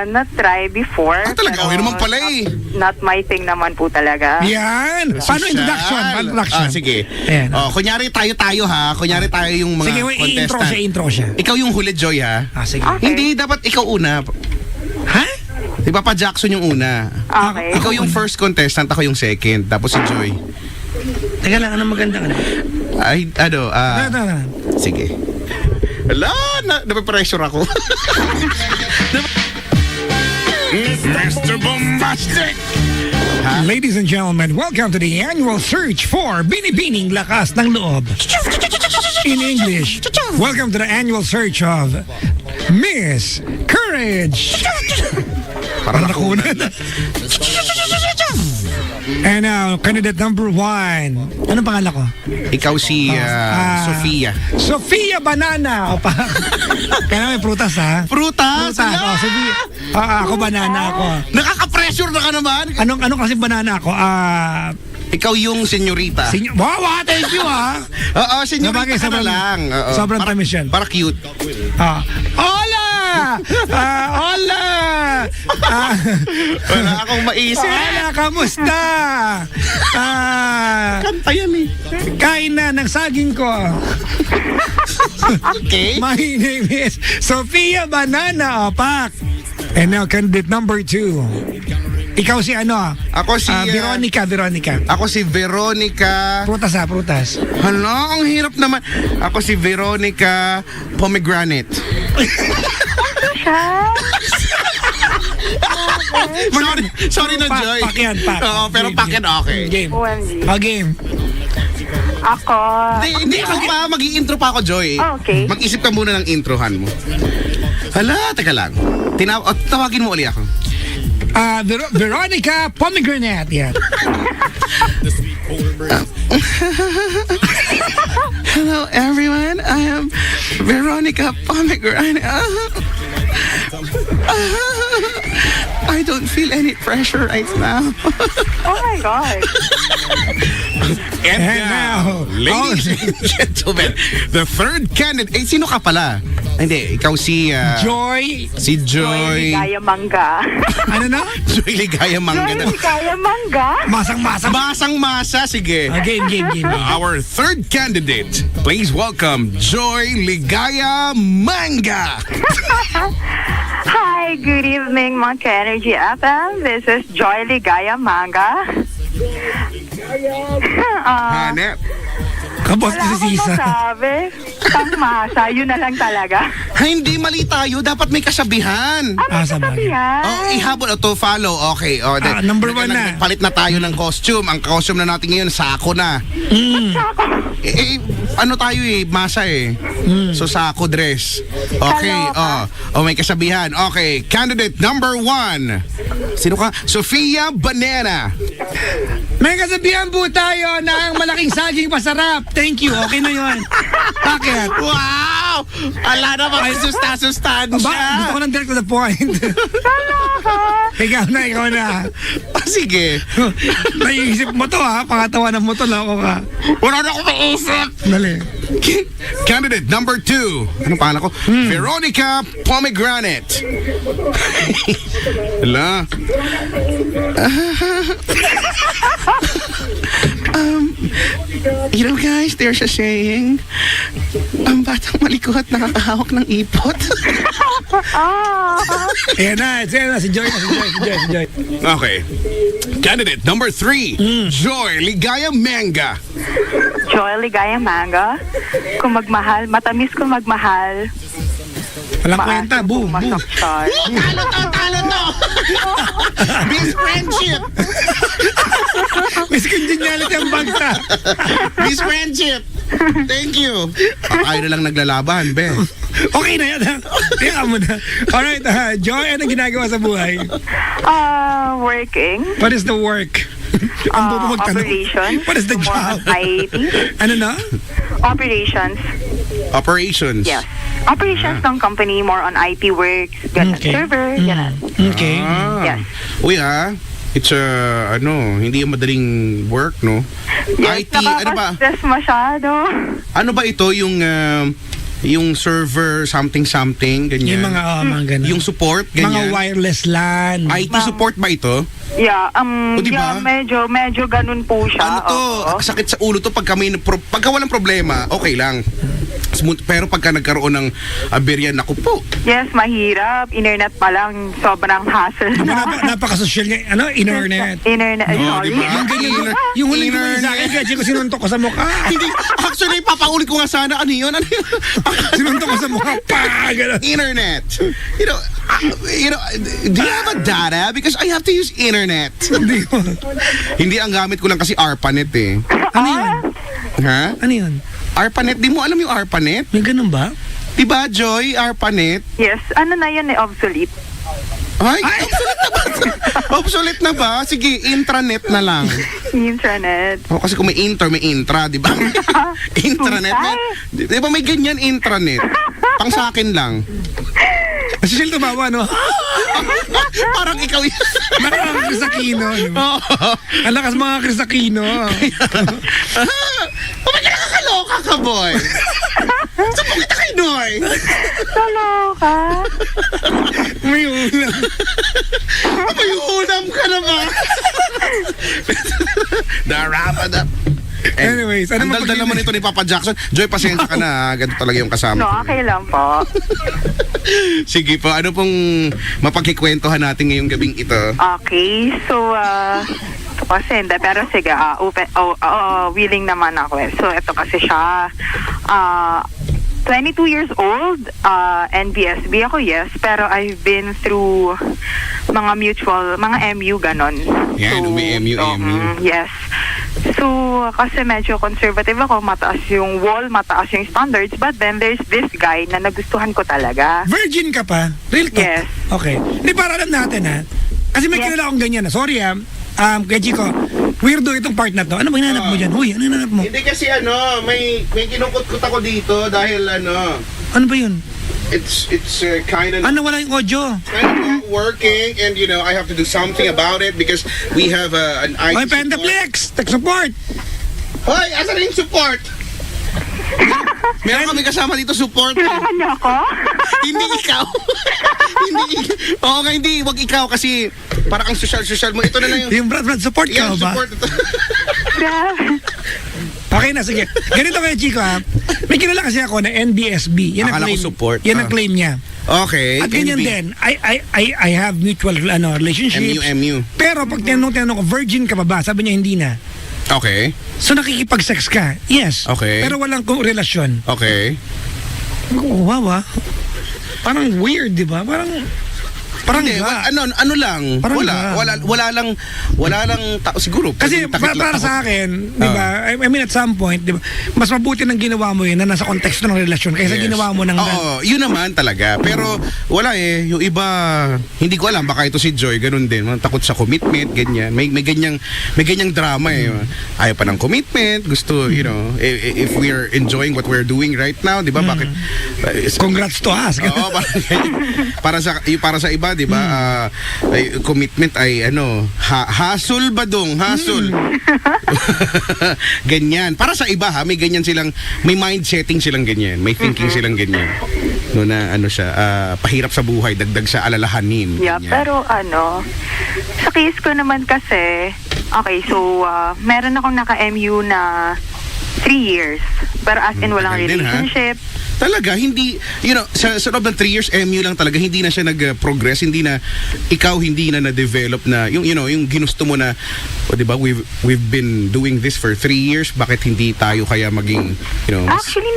Na-try before. Talaga? Okay naman pala eh. Not my thing naman po talaga. Yan. Paano introduction? Sige. Ayan. Kunyari tayo ha. Kunyari tayo yung mga Sige, contestant. intro siya. Ikaw yung huli, Joy ha. Sige. Okay. Hindi, dapat ikaw una. Ha? Di ba pa Jackson yung una? Okay. Ikaw yung first contestant, ako yung second. Tapos si Joy. Teka lang, ano maganda ka na? Ay, sige. Ala, nape-pressure ako. Mr. Bombastic! Ladies and gentlemen, welcome to the annual search for Binibining Lakas ng Loob. In English, welcome to the annual search of Miss Courage. Parang nakunan. And now, candidate number 1. Anong pangalan ko? Ikaw si Sofia. Sofia Banana. Kaya may prutas, ha? Prutas? Sofia. Ako banana ako. Nakaka-pressure na ka naman. Anong kasi banana ako? Ikaw yung senyorita. Wow, thank you Oo, senyorita ka na lang. Oo. sobrang tamis yan. Para cute. Hola! Hola! Wala akong maisip. Hola, kamusta? Kanta yan eh. Kain na ng saging ko. Okay. My name is Sofia Banana Opak. And now, candidate number 2. Ikaw si ano? Ako si... Veronica. Ako si Veronica. Prutas. Hala, ang hirap naman. Ako si Veronica Pomegranate. sorry na, Joy. Pak yan. Oo, pero Game, pak yan, okay. Game. OMG. Game. Ako. Hindi mag-i-intro pa ako, Joy. Okay. Mag-isip ka muna ng introhan mo. Hala, teka lang. Tawagin mo uli ako. Veronica Pomegranate. Yan. Hello, everyone. I am Veronica Pomegranate. I don't feel any pressure right now. Oh my God. And now, ladies and gentlemen, the third candidate. Sino ka pala? Hindi, ikaw si... Joy. Si Joy. Ligaya Mangga. Ano na? Joy Ligaya Mangga. Joy Ligaya Mangga? Masang-masa. Masang-masa, sige. Game. Our third candidate, please welcome Joy Ligaya Mangga. Hi, good evening, Monkey Energy FM. This is Joy Ligaya Mangga. Hanep. Kapos Wala si akong Sisa. masabi. Pangmasa, yun na lang talaga. Hindi, mali tayo. Dapat may kasabihan. Sabagay. Oh, ihabol o to follow. Okay. Oh, number 1 na. Palit na tayo ng costume. Ang costume na natin ngayon, sako na. Ano tayo masa So, sako dress. Okay. May kasabihan. Okay. Candidate number 1. Sino ka? Sofia Banana. May kasabihan po tayo na ang malaking saging masarap. Thank you. Okay na yun. Bakit? Wow! Ala na sustahan Gusto ko ng direct to the point. Ikaw na. Sige. Naiisip mo to Pangatawanan mo to lang ako ka. Wala na akong maisip. Dali. Candidate number 2. Anong pangalan ko? Veronica Pomegranate. Hala. You know guys, there's a saying, ang batang malikot nakakahawak ng ipot. Ayan na. Si Joy. Okay. Candidate number 3. Joy Ligaya Mangga. Joy Ligaya Mangga. Kung magmahal, matamis kung magmahal. Walang kwenta. Boom. Masaktan. Talo to! Miss Friendship! Miss Congeniality ang bagta. Miss Friendship! Thank you! Ayaw na lang naglalaban, be. Okay na yan. Tingnan mo na. Alright, Joy, anong ginagawa sa buhay? Working. What is the work? Ang bobo magtanong. Operations. What is the More job? on IT. Ano na? Operations. Operations. Yes. Operations ng company, more on IT works, ganun. Okay. Server, ganun. Okay. Yes. Uy it's hindi yung madaling work, no? Yes, IT, ano ba? nakaka-stress masyado. Ano ba ito yung server something, ganyan? Yung mga ganun. Yung support, mga ganyan? wireless LAN. IT support ba ito? Yeah, diba? yeah, medyo ganun po siya. Ano to? Oo. Sakit sa ulo to pagka walang problema, okay lang. Smooth, pero pagka nagkaroon ng aberya, naku po. Yes, mahirap. Internet pa lang, sobrang hassle na. Napaka-social niya. Internet. Internet, sorry. diba? Yung ganyan, yung huling kumali sa akin, kaya ko sinuntok ko sa mukha. Hindi, actually, papaulit ko nga sana. Ano yun? Sinuntok ko sa mukha. Ganun. Internet. You know, do you have a data? Because I have to use internet. Hindi, ang gamit ko lang kasi ARPANET Ano yun? Ha? Ano yun? ARPANET, di mo alam yung ARPANET? May ganun ba? Diba, Joy? ARPANET? Yes, ano na yun obsolete. Ay, obsolete na ba? Obsolete na ba? Sige, intranet na lang. Internet. Kasi kung may intra, di ba? Intranet. Di ba may ganyan intranet? Pang sa akin lang. Si Shell tumawa, no? Parang ikaw yun. Parang Chris Aquino. No? Oo. Ang lakas mga Chris Aquino. Bakit ka nakakaloka ka, boy? Saan kita kay Noy? Kaloka. May ulam. May unam ka naman. Darapa. Anyways, ano ang daldal naman ito ni Papa Jackson. Joy, pasensya ka na. Ganito talaga yung kasama. No, okay lang po. Sige po, ano pong mapagkikwentuhan natin ngayong gabing ito? Okay, so, ito kasi hindi, pero sige, willing naman ako eh. So, ito kasi siya, 22 years old, NBSB ako, yes, pero I've been through mga MU, ganon. Yan, may MU. Yes. So, kasi medyo conservative ako, mataas yung wall, mataas yung standards, but then there's this guy na nagustuhan ko talaga. Virgin ka pa? Real talk? Yes. Okay. Hindi, para alam natin, ha? Kasi may Yes. kilala akong ganyan, ha? Sorry, ha? Kaya Chico, weirdo itong part na to. Ano ba hinanap mo dyan? Huy, ano hinanap mo? Hindi kasi may kinukut-kut ako dito dahil Ano ba yun? it's kind of Ano, wala yung audio? not working, and I have to do something about it because we have an IT Hoy, Pentaplex! Tech support! Hoy, asan na yung support? Meron kami kasama dito support. Kailangan niyo ako? Hindi ikaw. hindi, wag ikaw kasi para kang social mo. Ito na lang yung Yung Brad support ka yan, ba? support ito. Grabe. Okay na, sige. Ganito kaya Chico, ha? May kilala kasi ako na NBSB. Yan ang Akala ko claim. support. Yan ang claim niya. Okay. At ganyan NB. din, I have mutual relationships. MU. Pero pag tinanong ko, virgin ka pa ba? Sabi niya, hindi na. Okay. So nakikipag-sex ka? Yes. Okay. Pero walang relasyon. Okay. Wow, parang weird, di ba? Parang Hindi, iba. ano lang, Parang wala lang siguro. Kasi pwedeng takit lang para ako. sa akin, di ba? I mean, at some point, di ba? Mas mabuti nang ginawa mo yun na nasa konteksto ng relasyon kaysa Yes. ginawa mo ng... Oo, yun naman talaga. Pero wala eh, yung iba, hindi ko alam, baka ito si Joy, ganun din. Takot sa commitment, ganyan. May ganyang drama eh. Ayaw pa ng commitment, gusto, if we're enjoying what we're doing right now, di ba? Bakit? Congrats to us. Oo, para sa iba, di ba? Commitment ay hassle ba dong? Hassle. Ganyan. Para sa iba may ganyan silang, may mind setting silang ganyan, may thinking silang ganyan. No na pahirap sa buhay, dagdag sa alalahanin. Yeah, Ganyan. pero sa case ko naman kasi, okay, so, meron akong naka-MU na 3 years. Pero as in, walang tagal din, ha? relationship. Talaga, hindi, sa loob ng 3 years MU lang talaga, hindi na siya nag-progress, hindi na na-develop na, yung ginusto mo na, di ba, we've been doing this for 3 years, bakit hindi tayo kaya maging, Actually,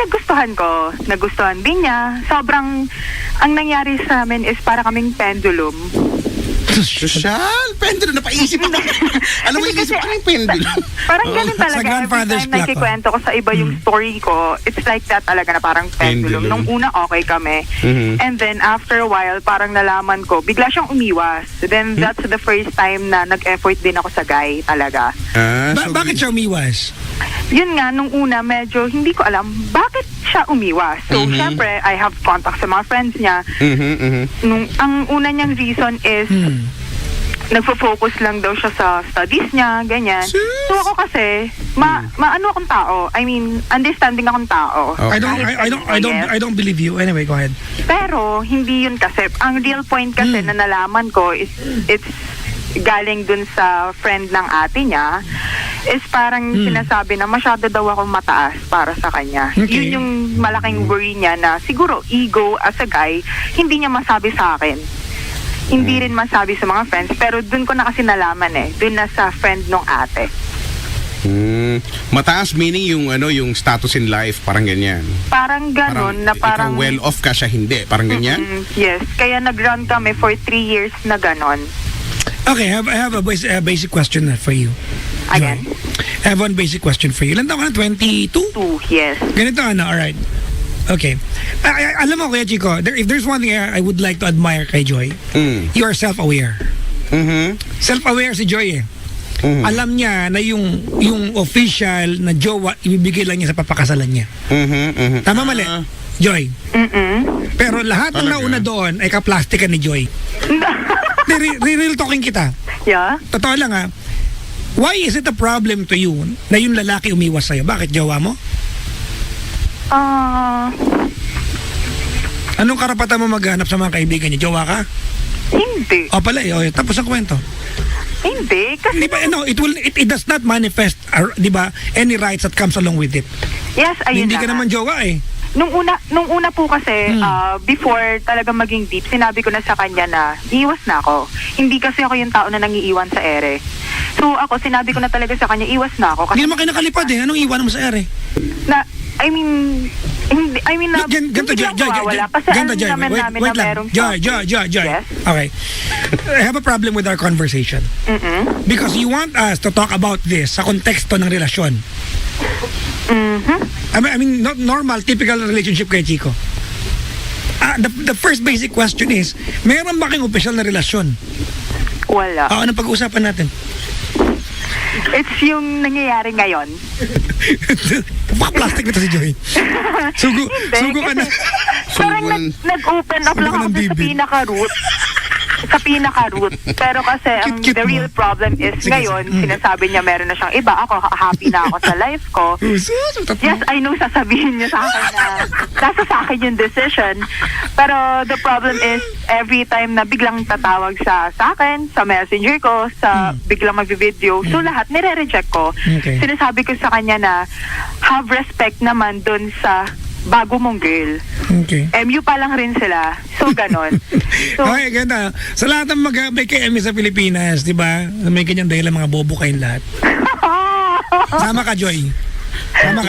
nagustuhan din niya. Sobrang, ang nangyari sa amin is para kaming pendulum. social? Pendulum, napaisip ako. Alam mo, Kasi, inisip ko yung pendulum. Parang ganun Sa talaga. Every grandfather's time clock, nagkikwento ko sa iba yung story ko, it's like that talaga na parang pendulum. Pendulum. Nung una, okay kami. Mhm. And then, after a while, parang nalaman ko, bigla siyang umiwas. Then, that's the first time na nag-effort din ako sa guy talaga. Bakit siya umiwas? Yun nga, nung una, medyo hindi ko alam bakit siya umiwas. So, syempre, I have contact sa mga friends niya. Ang una niyang reason is, nagfo-focus lang daw siya sa studies niya, ganyan. So ako kasi, maano akong tao. I mean, understanding akong tao. Okay. I don't believe you. Anyway, go ahead. Pero, hindi yun kasi. Ang real point kasi na nalaman ko is, it's galing dun sa friend ng ate niya, is parang sinasabi na masyado daw akong mataas para sa kanya. Okay. Yun yung malaking worry niya na siguro ego as a guy, hindi niya masabi sa akin. Hindi rin masabi sa mga friends, pero dun ko na kasi nalaman dun na sa friend nung ate. Mataas meaning yung status in life, parang ganyan. Parang ganon na parang... ikaw well off ka, siya hindi. Parang ganyan? Yes, kaya nag-run kami for 3 years na ganon. Okay, I have a basic question for you. Again? Joy. I have one basic question for you. Ilan taon ka na? 22? 2, yes. Ganito, alright. Okay. Alam mo, Kuya Chico, if there's one thing I would like to admire kay Joy, you are self-aware. Self-aware si Joy eh. alam niya na yung official na jowa, ibibigay lang niya sa papakasalan niya. Tama mali? Joy. Pero lahat ng Talaga? nauna doon ay kaplastikan ni Joy. Real talking kita. Yeah? Totoo lang ha. Why is it a problem to you na yung lalaki umiwas sa'yo? Bakit jowa mo? Anong karapatan mo maghanap sa mga kaibigan niya? Jowa ka? Hindi. O pala, tapos ang kwento. Hindi. Kasi, Di ba, no, it does not manifest, di ba, any rights that comes along with it. yes, ayun Hindi na ka nga. naman jowa eh. Nung una po kasi, before talaga maging deep, sinabi ko na sa kanya na iiwas na ako. Hindi kasi ako yung tao na nangiiwan sa ere. So ako, sinabi ko na talaga sa kanya, iwas na ako. Hindi naman kayo nakalipad eh. Anong iwan mo sa ere? Na, na, Ganto, hindi Joy, lang mawawala. Kasi alam naman namin na merong Joy. Yes? Okay. I have a problem with our conversation. Because you want us to talk about this sa konteksto ng relasyon. I mean, not normal, typical relationship kay Chico. The first basic question is, meron ba kayong opisyal na relasyon? Wala. Anong pag-uusapan natin? It's yung nangyayari ngayon. Plastic na to si Joy. Sugo ka na. Parang nag-open up lang Sugo ka ako ng sa bibig. pinaka-root. Sa pinaka-root. Pero kasi ang Cute the mo. real problem is Sige, ngayon, sige. sinasabi niya meron na siyang iba. Ako, happy na ako sa life ko. Yes, I know sasabihin niya sa akin na nasa sa akin yung decision. Pero the problem is, every time na biglang tatawag sa akin, sa messenger ko, sa biglang mag-video, so lahat nire-reject ko. Okay. Sinasabi ko sa kanya na have respect naman dun sa bago mong girl. Okay. MU pa lang rin sila. So, ganon. So, Okay, ganda. Sa lahat ng mag-apply kay Emmy sa Pilipinas, di ba? May ganyan dahil mga bobo kayong lahat. Sama ka, Joy.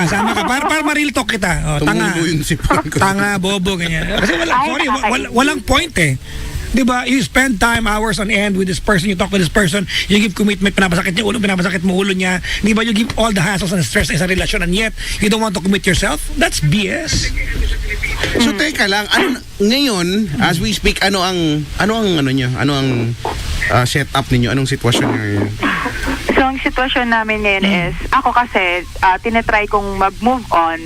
Sama ka. Para ma-real talk kita. Tanga. Tumulo yung sipan ko. Tanga, bobo, ganyan. Kasi Ay, okay. walang point eh. Di ba? You spend time, hours on end with this person, you talk with this person, you give commitment, pinapasakit niya ulo, pinapasakit mo ulo niya. Di ba? You give all the hassles and stress sa relasyon and yet you don't want to commit yourself? That's BS. So teka lang, ngayon as we speak, ano ang setup ninyo? Anong sitwasyon niyo ngayon? So, ang sitwasyon namin ngayon is, ako kasi, tinatry kong mag-move on.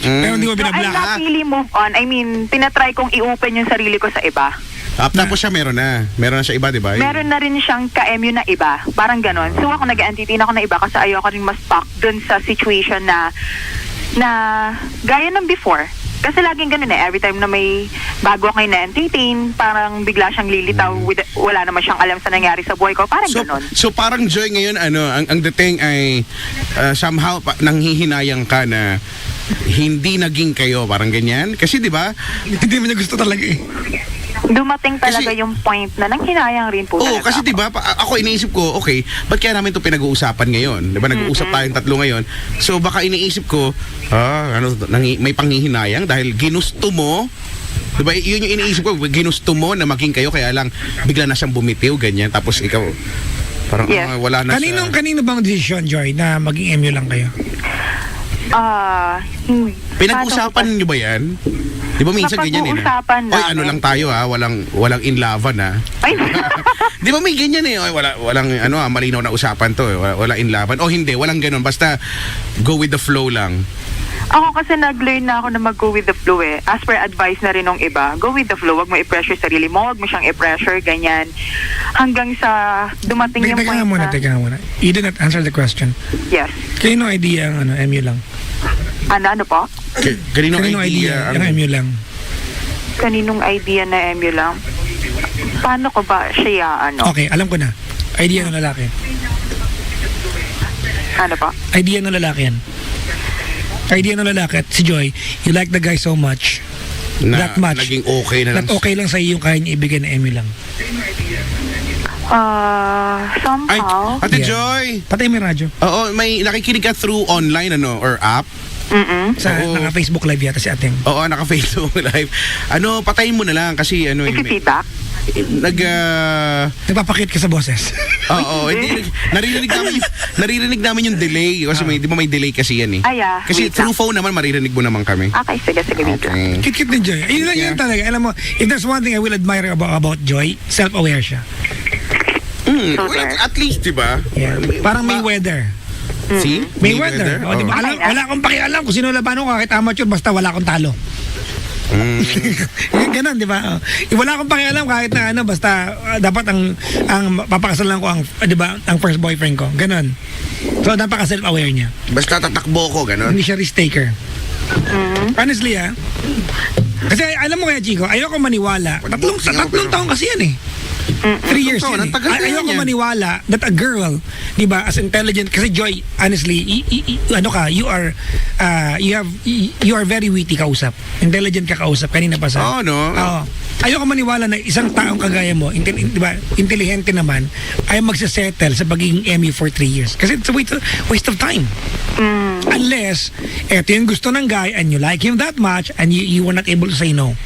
Pero hindi mo So, I'm binabla. not really move on. I mean, tinatry kong i-open yung sarili ko sa iba. Tapos siya meron na siya iba, di ba? Meron na rin siyang ka-MU na iba. Parang ganon. So, ako nag-entertain ako na iba kasi ayoko rin ma-stuck dun sa situation na gaya ng before. Kasi laging ganun eh. Every time na may bago ako na-entertain, parang bigla siyang lilitaw. Wala naman siyang alam sa nangyari sa buhay ko. Parang ganon. So parang Joy ngayon, ang dating ay somehow nanghihinayang ka na hindi naging kayo, parang ganyan. Kasi di ba? Hindi mo niya gusto talaga eh. Dumating talaga Kasi- yung point na nanghinayang rin po Oo, talaga kasi ako. 'di ba, ako iniisip ko, okay, ba't kaya namin 'to pinag-uusapan ngayon? 'Di ba nag-uusap tayong tatlo ngayon? So baka iniisip ko, may panghihinayang dahil ginusto mo. 'Di ba? 'Yun yung iniisip ko, ginusto mo na maging kayo kaya lang bigla na siyang bumitiw ganyan tapos ikaw parang Yes. wala na siya. Kanino bang decision, Joy, na maging MU lang kayo? Pinag-usapan niyo ba 'yan? 'Di ba minsan ganyan eh. Napag-uusapan Oy, namin. ano lang tayo walang in lavan ha. Ay, 'Di ba may ganyan eh. Oy, walang malinaw na usapan 'to eh. Wala in laban. O hindi, walang ganoon. Basta go with the flow lang. ako kasi nag-learn na ako na mag-go with the flow eh. As per advice na rin ng iba, go with the flow. Wag mo i-pressure sarili mo, wag mo siyang i-pressure, ganyan. Hanggang sa dumating yung point na... Teka muna. You did not answer the question. Yes. Kanino idea ang MU lang? Ano po? Kanino Kanino idea ang MU lang? Kaninong idea na MU lang? Paano ko ba siya Okay, alam ko na. Idea ng lalaki. Ano po? Idea ng lalaki yan. Idea ng lalaki at si Joy, you like the guy so much, Na that much, naging okay na lang. that okay lang sa iyo yung kaya niya ibigay na MU lang. Ay, Somehow. Ate Yeah. Joy. Patay mo yung radyo. Oo, may nakikinig ka through online or app? Sa Oo. naka-Facebook live yata si ating. Oo, naka-Facebook live. Patayin mo na lang kasi Is it feedback? Nagpapakit ka sa boses. Oo, hindi naririnig namin yung delay kasi di ba may delay kasi yan eh. Kasi wait through lang. phone naman maririnig mo naman kami. Okay, sige, wait lang. Okay. Kit-kit din Joy. Yun lang yun talaga. Alam mo, if there's one thing I will admire about Joy, self-aware siya. Well, at least, di ba? Yeah. Parang Mayweather. See? Mayweather. O, di ba? Okay na. Wala akong pakialam kung sino laban ko kahit amateur basta wala akong talo. Ganon, di ba? Wala akong pakialam kahit na ano basta dapat ang papakasalan ko ang di ba ang first boyfriend ko. Ganon. So napaka self-aware niya. Basta tatakbo ko, gano'n. Hindi siya risk taker. Honestly, kasi alam mo kaya, Chico, ayoko maniwala. Tatlong taon kasi yan eh. 3 years taon, yan ang tagal na Ayoko yan. maniwala that a girl, di ba, as intelligent, kasi Joy, honestly, ano ka, you are very witty kausap. Intelligent ka kausap, kanina pa sa. Oo, no? Oo. Ayoko maniwala na isang taong kagaya mo, di ba, intelihente naman, ay magsasettle sa pagiging MU for 3 years. Kasi it's a waste of time. Unless, eto yung gusto ng guy and you like him that much and you were not able to say no.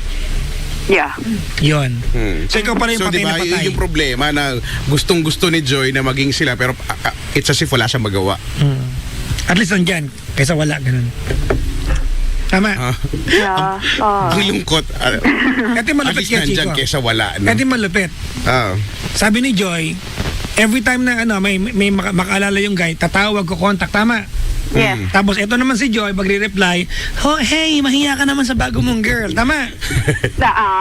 Yeah. Yun. So ikaw pala yung So, patay di ba, na patay. yun yung problema na gustong-gusto ni Joy na maging sila pero it's as if wala siyang magawa. At least nandyan, kaysa wala, ganun. Tama. Yeah. Lungkot. Ito yung At malupit least kaya, nandyan Chico. kesa wala. No? Ito yung malupit. Sabi ni Joy, every time na may makaalala yung guy, tatawag ko contact, tama? Yes. Tapos ito naman si Joy, magre-reply, oh, hey, mahiya ka naman sa bago mong girl, tama?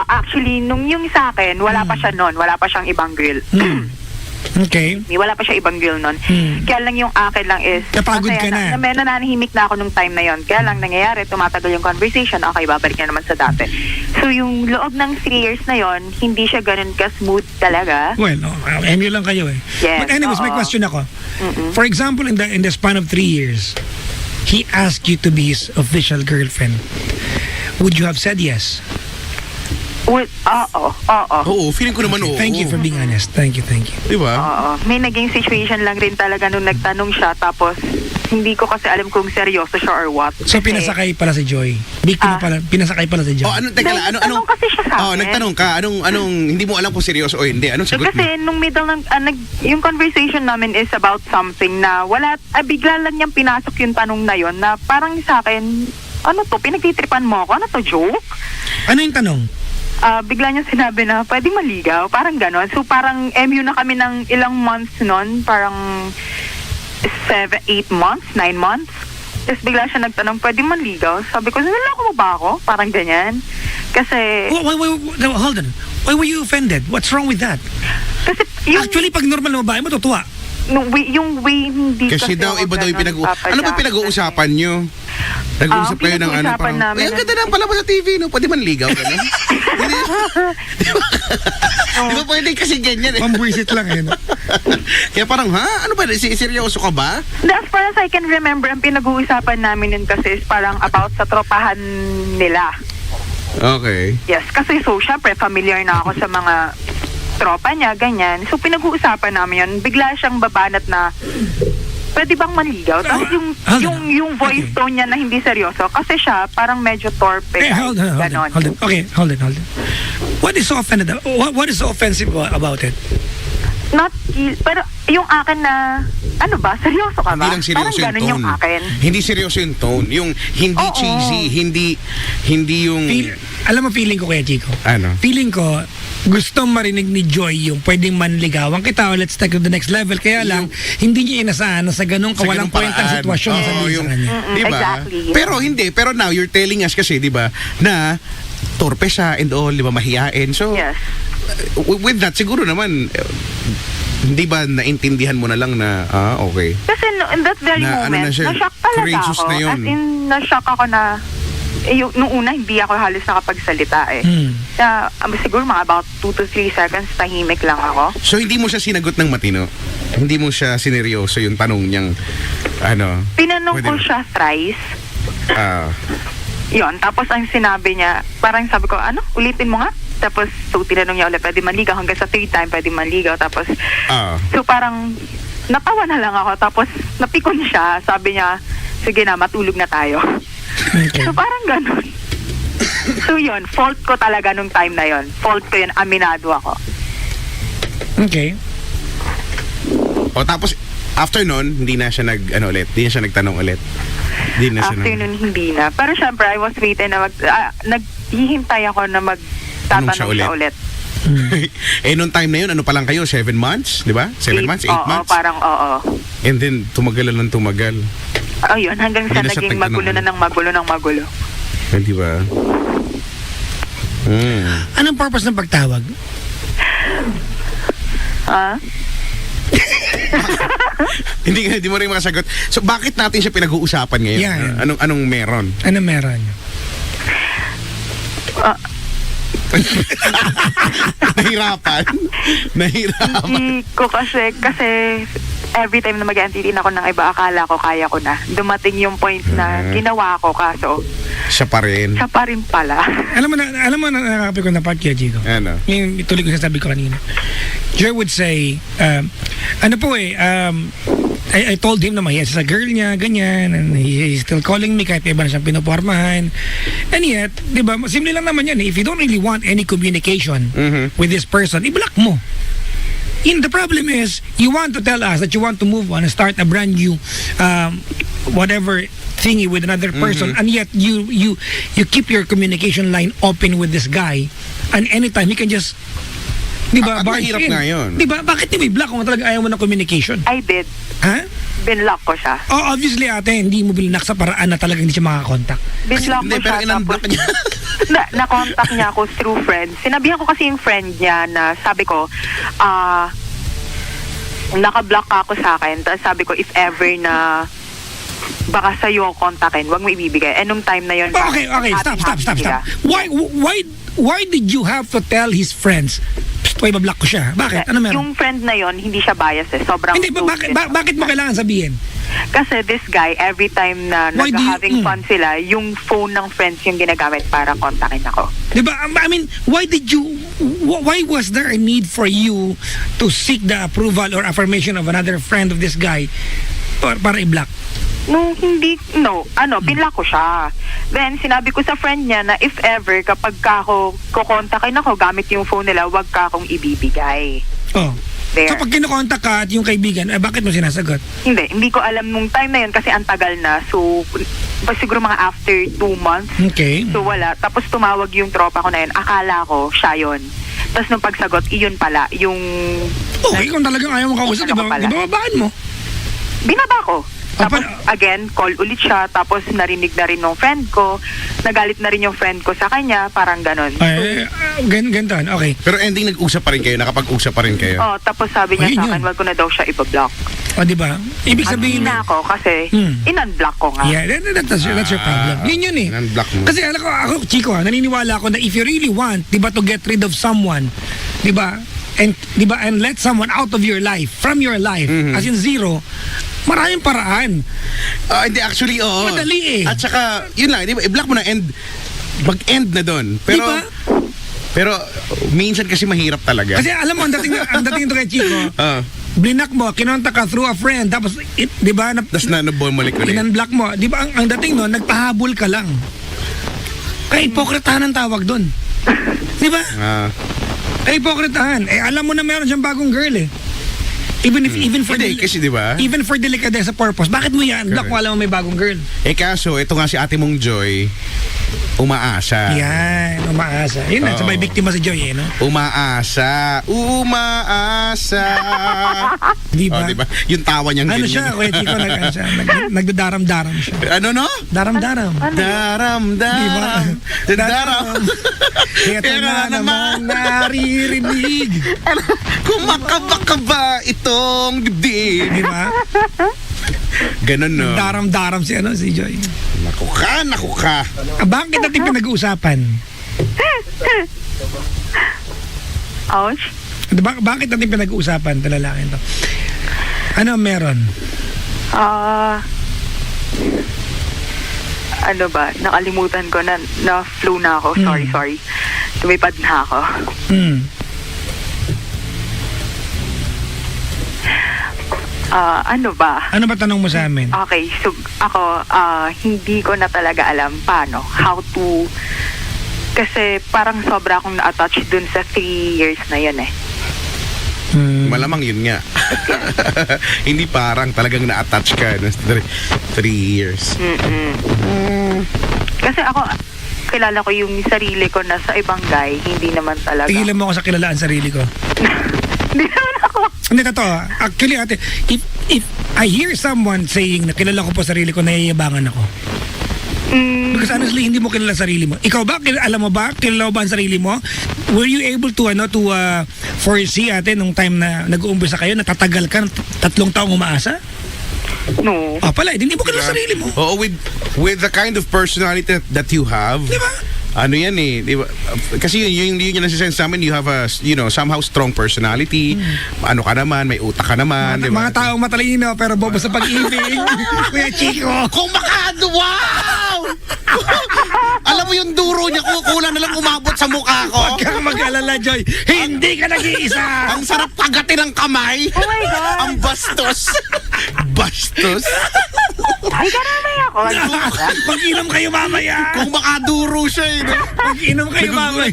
Actually, nung yung sa akin, wala pa siya noon. Wala pa siyang ibang girl. Okay. Wala pa siya ibang girl noon. Kaya lang yung akin lang is, Napagod ka na. nananahimik na ako nung time na yon. Kaya lang nangyayari, tumatagal yung conversation, okay, babalik na naman sa dati. So yung loob ng 3 years na yon, hindi siya ganun ka-smooth talaga. Well, MU lang kayo eh. Yes, But anyways, may oo. question ako. For example, in the span of 3 years, he asked you to be his official girlfriend. Would you have said yes? Oo. Oo, feeling ko naman oo. Thank you for being honest. Thank you. Di ba? Oo. May naging situation lang rin talaga nung nagtanong siya, tapos hindi ko kasi alam kung seryoso siya or what. So pinasakay pala si Joy. Biktima pala, pinasakay pala si Joy. Teka lang, Nagtanong kasi siya sa akin. nagtanong ka, anong, hindi mo alam kung seryoso o hindi. Anong sagot mo? Kasi nung middle ng, yung conversation namin is about something na bigla lang niyang pinasok yung tanong na yon na parang sa akin, ano to, pinagtitripan mo ako? Ano to, joke? Ano yung tanong? Bigla niya sinabi na pwedeng maligaw, parang ganon. So parang MU na kami ng ilang months nun, parang 7, 8 months, 9 months. Tapos bigla siya nagtanong, pwedeng maligaw? Sabi ko, naloko mo ba ako? Parang ganyan. Kasi, No, hold on. Why were you offended? What's wrong with that? kasi yung, Actually, pag normal na babae, matutuwa. yung way hindi Kasi daw, ako iba daw yung ganun, Papa Ano ba Jack, pinag-uusapan nyo? Nag-uusap kayo ng ano? pinag-uusapan Parang, namin ang ganda lang pala mo sa TV, no? Pwede man ligaw, gano'n? Di ba pwede kasi ganyan eh? Pambwisit lang eh. No? Kaya parang, ha? Ano ba? Seryoso ka ba? As far as I can remember, ang pinag-uusapan namin yun kasi is parang about sa tropahan nila. Okay. Yes, kasi so, syempre, familiar na ako sa mga tropa niya, ganyan. So, pinag-uusapan namin yun. Bigla siyang babanat na, pwede bang maligaw? Tapos yung voice tone niya na hindi seryoso, kasi siya parang medyo torpe. Hey, hold on. Okay, hold on. What is so offended? What is so offensive about it? Pero yung akin na, ano ba, seryoso ka ba? Hindi lang seryoso parang yung ganun tone. yung akin. Hindi seryoso yung tone. Yung hindi Oo. cheesy, hindi yung... Alam mo, feeling ko kaya, Chico. Ano? Feeling ko, gusto marinig ni Joy yung pwedeng manligawan kita, let's take it to the next level. Kaya lang, hindi niya inasahan na sa ganong kawalang kwentang sitwasyon na sabihin sa kanya. Diba? Exactly. Pero now, you're telling us kasi, diba, na torpe siya and all, diba, mahiyain. So, Yes. with that, siguro naman, hindi ba naintindihan mo na lang na, okay. Kasi in that very Na, ano moment, na siya, na-shock talaga courageous ako. na yun. As in, na-shock ako na, nung una, hindi ako halos nakapagsalita eh. Siguro mga about 2 to 3 seconds, tahimik lang ako. So, hindi mo siya sinagot ng matino? Hindi mo siya sineryoso yung tanong niyang, ano? Pinanong ko pwede- siya thrice. Yon, tapos ang sinabi niya, parang sabi ko, ano, ulitin mo nga? Tapos, so tinanong niya ulit, pwede maligaw hanggang sa 3 time, pwede maligaw. Tapos, so parang, natawa na lang ako. Tapos, napikon siya. Sabi niya, sige na, matulog na tayo. Okay. So, parang ganun. So, yun, fault ko talaga nung time na yon. Fault ko yun, aminado ako. Okay. O tapos, after nun, hindi na siya hindi na siya nagtanong ulit. Hindi na siya After nun, hindi na. Pero syempre, I was waiting na naghihintay ako na Tanong magtatanong siya siya ulit. ulit. Eh, nung time na yun, ano pa lang kayo? 7 months? Di ba? 7 months? 8 Oo, months? parang oo. And then, tumagal ng tumagal. Ayun, hanggang sa Hindi na siya naging tagtanong. magulo na ng magulo ng magulo. Eh, di ba? Anong purpose ng pagtawag? Ha? Hindi mo rin makasagot. So, bakit natin siya pinag-uusapan ngayon? Yeah. Anong meron? Ano meron? Nahirapan? Hindi ko kasi every time na mag-antitin ako ng iba, akala ko kaya ko na. Dumating yung point na ginawa ko, kaso Siya pa rin. siya pa rin pala. Alam mo na nakakapit ko na part kaya, Chico. Ano? Yung ituloy ko sabi ko kanina. Joy would say, I told him na mahiyas sa girl niya, ganyan, and he's still calling me kahit iba na siyang pinupormahan. And yet, di ba, simple lang naman yan. If you don't really want any communication with this person, i-block mo. The problem is, you want to tell us that you want to move on and start a brand new, whatever thingy with another person, and yet you keep your communication line open with this guy, and anytime he can just, di ba, At barge mahirap in. nga yun. Di ba, bakit di mo i-block kung talaga ayaw mo ng communication? I did. Ha? Binlock ko siya. Oh, obviously ate, hindi mo binlock sa paraan na talagang hindi siya makakontak. Binlock ko Hindi, pero siya. in-unblock niya. Na-contact niya ako through friends. Sinabihan ko kasi yung friend niya na sabi ko, naka-block ka ako sa akin. Tapos sabi ko, if ever na baka sa'yo kontakin, wag mo ibibigay. Eh, nung time na yun, Okay, stop. sila. Why did you have to tell his friends? Psst, why ba-block ko siya? Bakit? Ano meron? Yung friend na yon hindi siya biased eh. Sobrang Hindi, stupid. bakit mo kailangan sabihin? Kasi this guy, every time na Why do you- nag-having fun sila, yung phone ng friends yung ginagamit para kontakin ako. Di ba? I mean, why was there a need for you to seek the approval or affirmation of another friend of this guy para i-block? Binlock ko siya. Then, sinabi ko sa friend niya na if ever, kapag ka ako kukontakin ako gamit yung phone nila, wag ka akong ibibigay. Oh. There. So pag kinukontak ka at yung kaibigan, bakit mo sinasagot? Hindi ko alam nung time na yun kasi ang tagal na. So, siguro mga after 2 months. Okay. So, wala. Tapos tumawag yung tropa ko na yun. Akala ko, siya yun. Tapos nung pagsagot, iyon pala. Yung... Okay, kung talagang ayaw mo kausap, di ba babaan mo? Binaba ko. Tapos, Apa- again, call ulit siya. Tapos, narinig na rin ng friend ko. Nagalit na rin yung friend ko sa kanya. Parang ganon. Ay, ganito. Okay. Pero ending, nag-usap pa rin kayo, nakapag-usap pa rin kayo. Oh, tapos sabi niya Ayun sa yun. akin, wag ko na daw siya ibablock. O, di ba? Ibig sabihin Na ako kasi in-unblock ko nga. Yeah, that's your problem. Yun eh. In-unblock mo. Kasi ako, Chico, naniniwala ako na if you really want, di ba, to get rid of someone, di ba, and let someone out of your life, from your life, as in zero, maraming paraan. Hindi, actually, oo. Madali eh. At saka, yun lang, di ba, i-block mo na and mag-end na doon. Pero, Di ba? pero, minsan kasi mahirap talaga. Kasi alam mo, ang dating ito kay Chico, Ah. blinak mo, kinontak ka through a friend, tapos, di ba, Tapos bumalik ulit. in-unblock mo, di ba, ang dating nun, nagpahabol ka lang. Kaya ipokritahan ang tawag doon. Di ba? Kaya ipokritahan. Alam mo na meron siyang bagong girl eh. Even for Hindi, kasi di ba? even for delicadeza purpose, bakit mo yan? Block mo, alam mo may bagong girl. Kaso, ito nga si ate mong Joy, umaasa. Yan, umaasa. Yun na, Oo. sabay biktima si Joy eh, no? Umaasa. Di ba? Oh, di ba? Yung tawa niyang Ano ganyan. siya, Kuya Chico, nagdadaram-daram siya. Ano, no? Daram-daram. Daram. Ito na naman naririnig. Kumakabaka ba itong dibdib? Di ba? Ganon, no? Daram-daram si Joy. Naku ka. Bakit natin pinag-uusapan? Ouch. Bakit natin pinag-uusapan ito lalaki ito? Ano meron? Ano ba? Nakalimutan ko na flow na ako. Sorry. Tumipad na ako. Ano ba? Ano ba tanong mo sa amin? Okay, so ako, hindi ko na talaga alam paano, how to, kasi parang sobra akong na-attach dun sa 3 years na yun eh. Malamang yun nga. Hindi parang talagang na-attach ka no? 3 years. Kasi ako, kilala ko yung sarili ko na sa ibang guy, hindi naman talaga. Tigilan mo ako sa kilalaan sarili ko. Hindi naman ako. Hindi, totoo. Actually, ate, if I hear someone saying na kilala ko po sarili ko, nayayabangan ako. Because honestly, hindi mo kilala sarili mo. Ikaw ba? Alam mo ba? Kilala mo ba ang sarili mo? Were you able to foresee, ate, nung time na nag-uumpisa kayo, natatagal ka ng 3 taong umaasa? No. Ah, pala, hindi mo kilala sarili mo. Oo, with the kind of personality that you have. Diba? Ano yan eh, di ba? Kasi yun yung nasisense namin, you have a, somehow strong personality. Ano ka naman, may utak ka naman, di ba? Mga taong matalino pero bobo sa pag-ibig. Kuya Chico. Kung wow! Alam mo yung duro niya, kulang na lang umabot sa mukha ko. Huwag kang mag-alala, Joy. Hindi ka nag-iisa. Ang sarap pagatin ng kamay. Oh my God. Ang bastos. Bastos. Ay, karamay ako. Mag-inom kayo mamaya. Kung makaduro siya eh. No? Mag-inom kayo mamaya.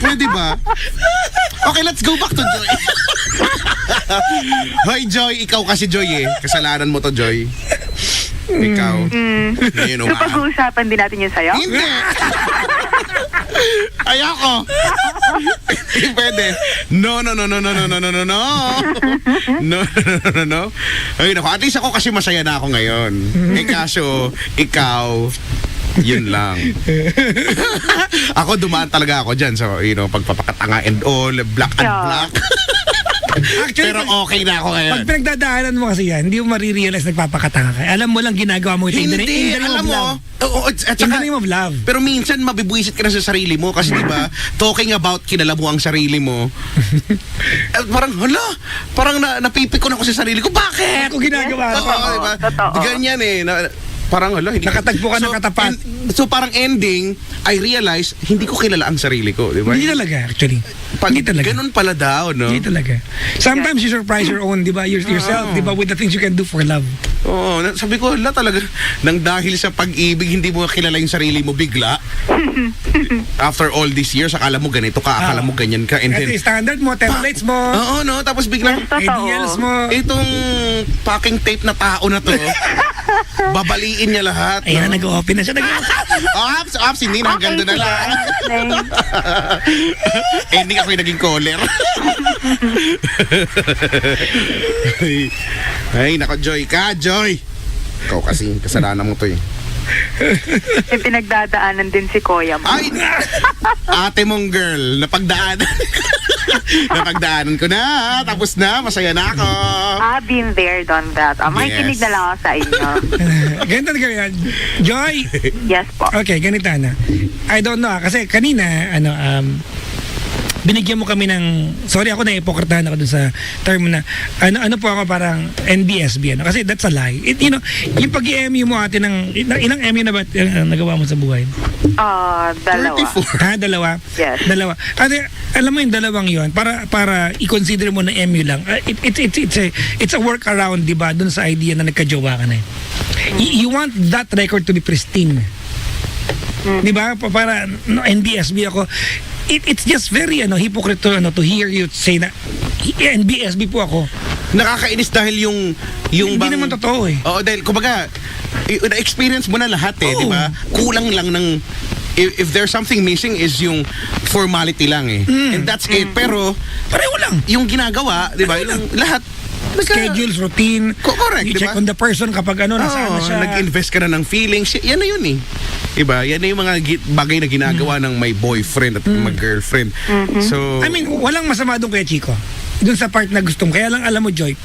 Pwede ba? Okay, let's go back to Joy. Hoy, Joy. Ikaw kasi, Joy eh. Kasalanan mo to, Joy. Ikaw. Ngayon, So, pag-uusapan din natin yun sa'yo? Hindi. Ayoko. Hindi pwede. No. No. Ayun ako. At least ako kasi masaya na ako ngayon. Kaso, ikaw, yun lang. Ako dumaan talaga ako dyan. So, pagpapakatanga and all, black and Yeah. black. Actually, Pero okay na ako ngayon. pag pinagdadaanan mo kasi yan, hindi mo marirealize nagpapakatanga ka. Alam mo lang ginagawa mo ito. Hindi, alam mo. At In the saka, name of love. pero minsan mabibwisit ka na sa sarili mo kasi 'di ba, talking about kilala mo ang sarili mo. Parang napipik ko na ako sa sarili ko. Bakit? Ako ginagawa ko. Oo, diba? Totoo. Ganyan eh. Parang hindi Nakatagpo ka ng katapat. So parang ending, I realize hindi ko kilala ang sarili ko, di ba? Hindi talaga, actually. Hindi talaga. Ganun pala daw, no? Hindi talaga. Sometimes you surprise your own, di ba? Yourself, di ba? With the things you can do for love. Oo, sabi ko, talaga, nang dahil sa pag-ibig, hindi mo kilala yung sarili mo bigla. After all these years, akala mo ganito ka, akala mo ganyan ka, and Ito then, yung standard mo, templates mo, oo, no? Tapos biglang, Totoo. ideals mo. itong packing tape na tao na to, babaliin niya lahat. Ayan, nag-open na siya. Ops, hindi na, hanggang doon na lang. Ending ako yung naging caller. Ay, nako, Joy ka, Joy. Ikaw kasi, kasalanan mo to eh. May pinagdadaanan din si Kuya mo. Ay, ate mong girl, napagdaanan ko na, tapos na, masaya na ako. I've been there, done that. Makikinig Yes. na lang ako sa inyo. Ganito na ganyan. Joy, Yes po. okay, ganito na. I don't know, kasi kanina, binigyan mo kami ng, sorry ako na-ipokritahan ako dun sa term na, ano po ako parang NBSB, kasi that's a lie. Yung pag-i-MU mo ate ng, ilang MU na ba nagawa mo sa buhay? Dalawa. 34. Dalawa? Yes. Dalawa. Ate, alam mo yung dalawang yon para i-consider mo na MU lang. It's a workaround, di ba, dun sa idea na nagka-jowa ka na. You want that record to be pristine. Di ba? Para NBSB ako. It's just very hypocrite to hear you say na NBSB po ako. Nakakainis dahil yung Hindi naman totoo eh. Oo, dahil kumbaga na-experience mo na lahat eh, Oo. di ba? Kulang lang ng if there's something missing is yung formality lang eh. And that's it. Pero Pareho lang. yung ginagawa, di ba? Pareho Yung lahat Schedules, routine. Correct, You di check ba? on the person kapag nasaan na siya. Nag-invest ka na ng feelings. Yan na yun eh. Diba? Yan na yung mga bagay na ginagawa ng may boyfriend at may girlfriend. So, I mean, walang masama doon kay Chico. Doon sa part na gusto mo. Kaya lang alam mo, Joy,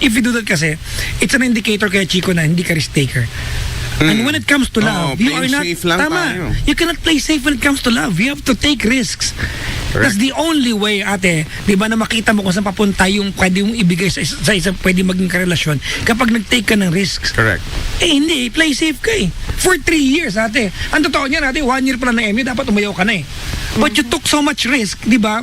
if you do that kasi, it's an indicator kay Chico na hindi ka risk taker. And when it comes to love, you are playing not, safe lang tama, tayo. you cannot play safe when it comes to love. You have to take risks. That's the only way, ate, di ba, na makita mo kung saan papunta yung pwede mong ibigay sa isang pwede maging karelasyon kapag nag-take ka ng risks. correct. Hindi, play safe ka eh. For 3 years, ate. Ang totoo niyan, ate, 1 year pa lang na MU, dapat umayaw ka na eh. But you took so much risk, di ba?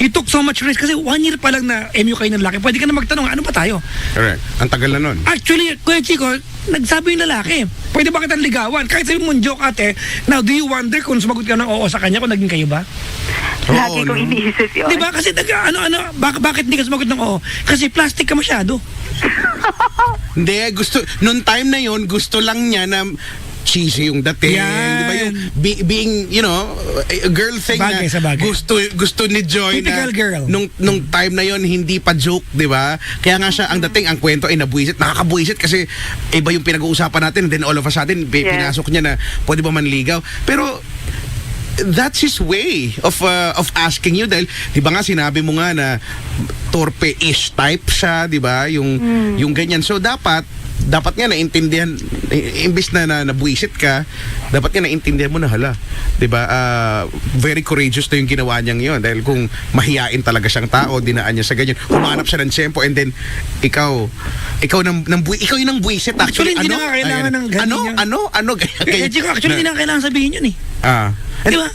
You took so much risk kasi 1 year pa lang na MU kayo ng lalaki. Pwede ka na magtanong, ano ba tayo? Correct. Ang tagal na nun. Actually, Kuya Chico, nagsabi yung lalaki, pwede ba kitang ligawan? Kahit sabi mong joke, ate, now do you wonder kung sumagot ka ng oo sa kanya kung naging kayo ba? Lagi Oo, kong no? iniisip yun. Di ba? Kasi bakit hindi ka sumagot ng oo? Kasi plastic ka masyado. Hindi, nung time na yon gusto lang niya na cheesy yung dating, Yan. di ba? Yung being, you know, a girl thing Sabagay, na sabagay. gusto ni Joy Typical na girl. nung time na yon hindi pa joke, di ba? Kaya nga siya, ang dating, ang kwento ay nabuisit, nakakabuisit kasi iba yung pinag-uusapan natin, then all of a sudden, pinasok niya na pwede ba manligaw. Pero that's his way of asking you dahil 'di ba nga sinabi mo nga na torpe-ish type siya, 'di ba? Yung ganyan. So dapat nga naintindihan, imbis na nabuisit ka, dapat nga naintindihan mo na hala, 'di ba? Very courageous na yung ginawa niyang 'yon dahil kung mahiyain talaga siyang tao, dinaan niya sa ganyan. Humanap siya ng tiyempo and then ikaw yung nang buisit actually. Actually, hindi na nga kailangan ng ganyan. Ano Kaya Chico, actually, hindi na kailangan sabihin yun eh. Di ba?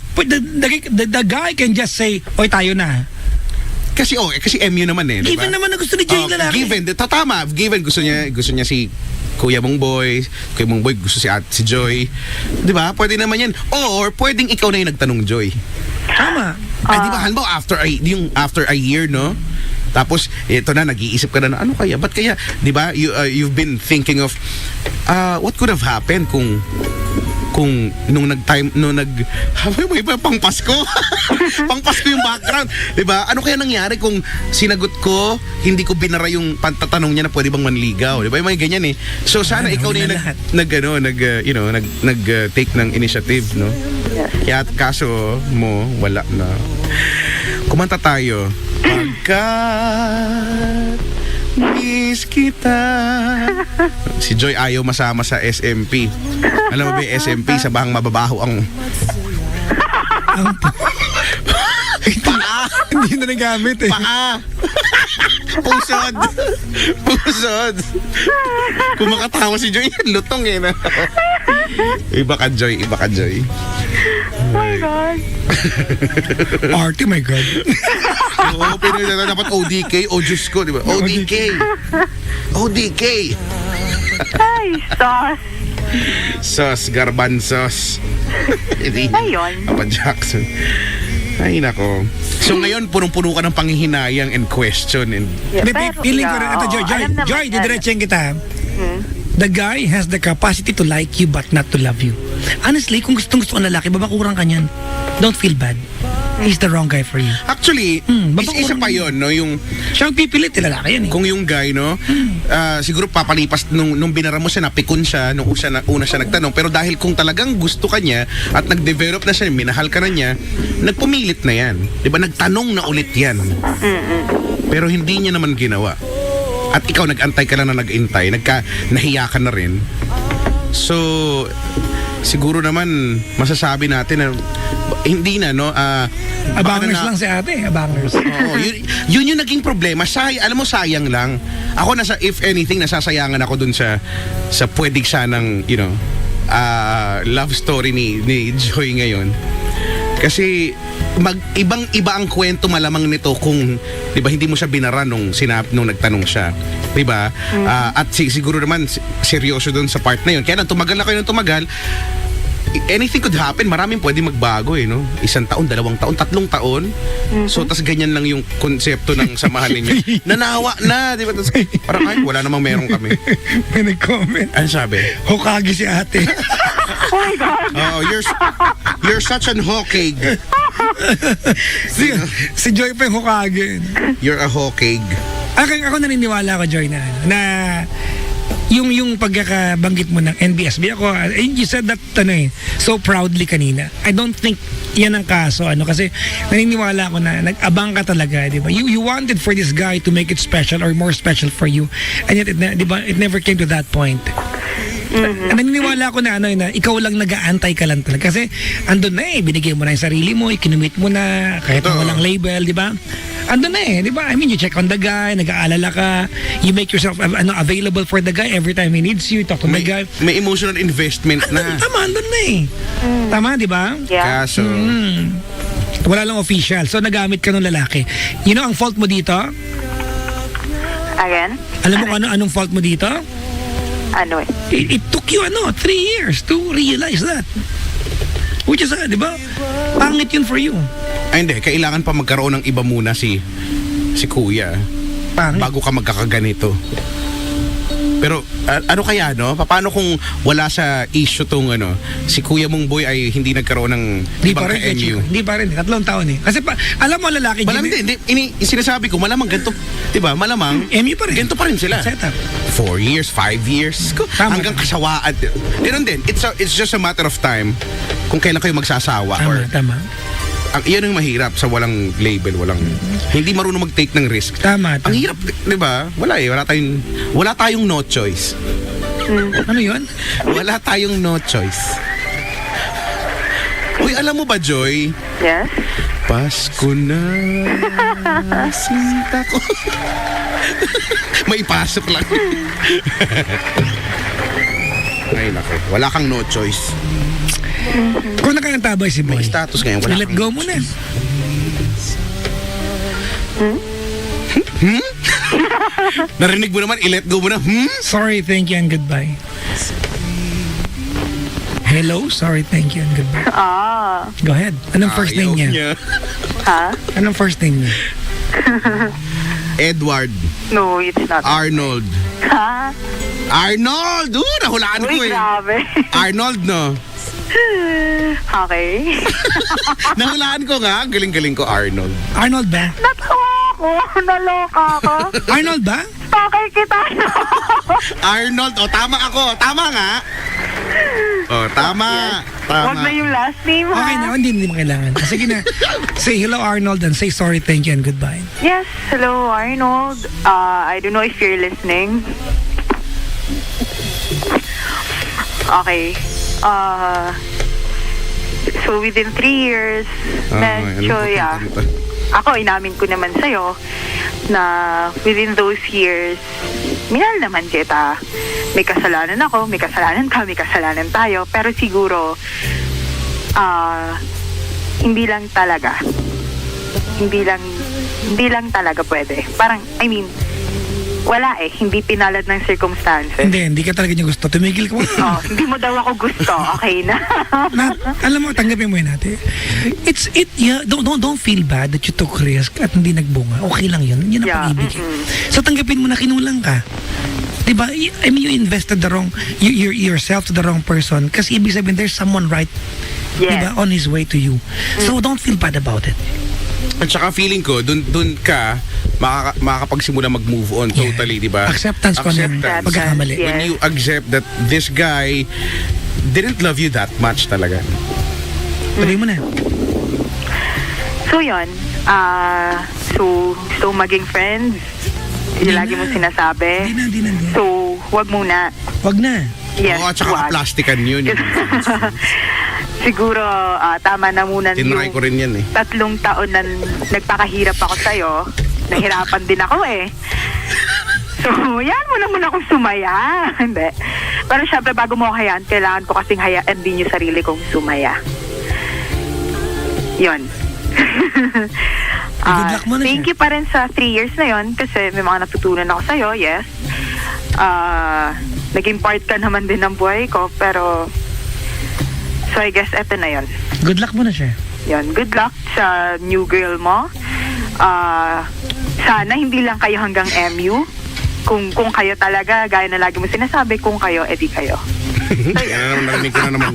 The guy can just say, oy, tayo na. Kasi MU naman eh, 'di ba? Given naman na gusto ni Joy yung lalaki. Given gusto niya si Kuya Mong Boy gusto si Joy. 'Di ba? Pwede naman 'yan. Or pwedeng ikaw na yung nagtanong Joy. Tama. Ay, 'di ba? Halimbawa after a year, no? Tapos ito na nag-iisip ka na ano kaya? Ba't kaya, 'di ba? You've been thinking of what could have happened kung nung may pang Pasko. Pang Pasko yung background, 'di ba? Ano kaya nangyari kung sinagot ko, hindi ko binara yung pantatanong niya na pwede bang manligaw, 'di ba? May ganyan eh. So sana ikaw na yung nag take ng initiative, no? Kaya kaso mo wala na. Kumanta tayo. Pagkat miss kita. Si Joy ayaw masama sa SMP. Alam mo ba yung SMP, sa bahang mababaho ang paa. Hindi na nagamit eh. Paa. Pusod. Kung makatawa si Joy, lutong eh. Na. Iba ka Joy. Oh my God. Arte, my God. Oo, pero dapat ODK. Oh, Diyos ko, di ba? ODK. Ay, sus. Sos, garbanzos. Ayun. Papa Jackson. Ay, nako. So ngayon, punong-puno ka ng panghihinayang and question. And Hindi, feeling ko rin. Ito, Joy, didiretsyeng kita. The guy has the capacity to like you but not to love you. Honestly, kung gustong-gusto ka ng lalaki, babakuran ka niyan. Don't feel bad. He's the wrong guy for you. actually, isa pa yun, no? Yung, Siya ang pipilit, lalaki yan eh. kung yung guy, no? Siguro papalipas, nung binara mo siya, napikon siya, nung una siya nagtanong. Pero dahil kung talagang gusto ka niya, at nag-develop na siya, minahal ka na niya, nagpumilit na yan. Diba? Nagtanong na ulit yan. Pero hindi niya naman ginawa. At ikaw, nag-antay ka lang na nag-intay, nahiya ka na rin. So, siguro naman, masasabi natin na, hindi na, no? Abangers lang si ate, abangers. Oo, yun yung naging problema. Alam mo, sayang lang. Ako, if anything, nasasayangan ako dun sa pwedeng sanang, love story ni Joy ngayon. Kasi ibang-iba ang kwento malamang nito kung 'di ba hindi mo siya binara nung nagtanong siya, 'di ba? At siguro naman seryoso doon sa part na 'yon. Kaya nang tumagal na kayo ng tumagal, anything could happen. Maraming pwede magbago no. 1 taon, 2 taon, 3 taon. So tas ganyan lang yung konsepto ng samahan ninyo. Nanawa na, 'di ba? Tas, parang ay wala namang meron kami. May nag-comment. Ano sabi? Hokage si ate. Oh my God. Oh, you're such an Hokage. si Joy pa yung Hokage. You're a Hokage. Ako naniniwala ko, Joy, na yung pagkakabanggit mo ng NBSB, you said that so proudly kanina. I don't think yan ang kaso, kasi naniniwala ko na nag-abang ka talaga, di ba? You wanted for this guy to make it special or more special for you, and yet di ba, it never came to that point. Naniniwala ko na ikaw lang nag-aantay ka lang talaga kasi andun na binigay mo na yung sarili mo, ikinumit mo na kahit na walang label, di ba? Andun na di ba? I mean, you check on the guy, nag-aalala ka, you make yourself available for the guy every time he needs you, talk to the guy. May emotional investment na. Tama, andun na Tama, di ba? Yeah. Kaso, wala lang official. So, nagamit ka ng lalaki. Ang fault mo dito? Again? Alam mo kung anong fault mo dito? Ano eh? It took you 3 years to realize that. Which is, di ba? Pangit yun for you. Ay hindi, kailangan pa magkaroon ng iba muna si Kuya Pangit. bago ka magkakaganito. Pero ano kaya, no? Paano kung wala sa issue tong si Kuya mong boy ay hindi nagkaroon ng Hindi ibang pa rin, ka-MU? Hindi pa rin. 3 taon eh. Kasi alam mo lalaki, Malamang Jimmy, hindi. Sinasabi ko, malamang ganito, di ba? Malamang, MU pa rin. ganito pa rin sila. Setup. 4 years, 5 years, Tama. hanggang kasawaan. Ganun din. It's just a matter of time kung kailan kayo magsasawa. Tama. Yan ang mahirap sa walang label, hindi marunong mag-take ng risk. Tama. Ang hirap, di ba? Wala tayong no choice. Ano yun? Wala tayong no choice. Uy, alam mo ba, Joy? Yes? Pasko na, sinta ko. May pasok lang. Ay, nako. Wala kang no choice. Kung nakakantabay si Boy, May status ngayon. Wala let kang go no mo na. choice. Narinig mo naman, i-let go mo na. Sorry, thank you, and goodbye. Hello, sorry, thank you, and goodbye. Go ahead. Anong first name Ayaw niya? Ha? Anong first name niya? Edward. No, it's not. Arnold. Ha? Arnold! Nahulaan ko Uy, eh. grabe. Arnold, no? Okay. Nahulaan ko nga. Galing-galing ko, Arnold. Arnold ba? Natawa ko. Naloka ka. Arnold ba? Pakay kita. Arnold, tama ako. Tama nga. Tama. Huwag na yung last name, ha? Okay na, hindi mo kailangan. Sige na. Say hello, Arnold, and say sorry, thank you, and goodbye. Yes, hello, Arnold. I don't know if you're listening. Okay. So within 3 years, medyo, yeah. Ako, inamin ko naman sa'yo na within those years, minahal naman kita. May kasalanan ako, may kasalanan ka, may kasalanan tayo. Pero siguro, hindi lang talaga. Hindi lang talaga pwede. Parang, wala hindi pinalad ng circumstances. Hindi ka talaga niya gusto. Tumigil ka mo. Hindi mo daw ako gusto. Okay na. Alam mo, tanggapin mo yun natin. Don't feel bad that you took risk at hindi nagbunga. Okay lang yun. Yun ang pag-ibig. So tanggapin mo na kinulang ka. Diba? I mean, you invested the wrong, yourself to the wrong person kasi ibig sabihin there's someone right diba, on his way to you. So don't feel bad about it. At saka feeling ko, dun ka makakapagsimula mag-move on totally, di ba? Acceptance ko ng pagkakamali. Yes. When you accept that this guy didn't love you that much talaga. Tuloy mo na. So yun, so maging friends, yun lagi mo sinasabi. Hindi na. So, wag muna. Wag na. Yes, Oo, at saka wag. plastikan yun. Siguro, tama na muna Tinry ko rin yan 3 taon na nagpakahirap ako sa'yo. Nahirapan din ako So, yan mo na muna akong sumaya. Hindi. Pero syempre, bago mo ako hayaan, kailangan ko kasing hayaan din yung sarili kong sumaya. Yun. Good luck mo na Thank siya. you pa rin sa 3 years na yun kasi may mga natutunan ako sa'yo, yes. Naging part ka naman din ng buhay ko, pero so I guess eto na yun. Good luck mo na siya. Yun, good luck sa new girl mo. Sana hindi lang kayo hanggang MU. Kung kayo talaga, gaya na lagi mo sinasabi, kung kayo, edi kayo. Narinig ko na naman.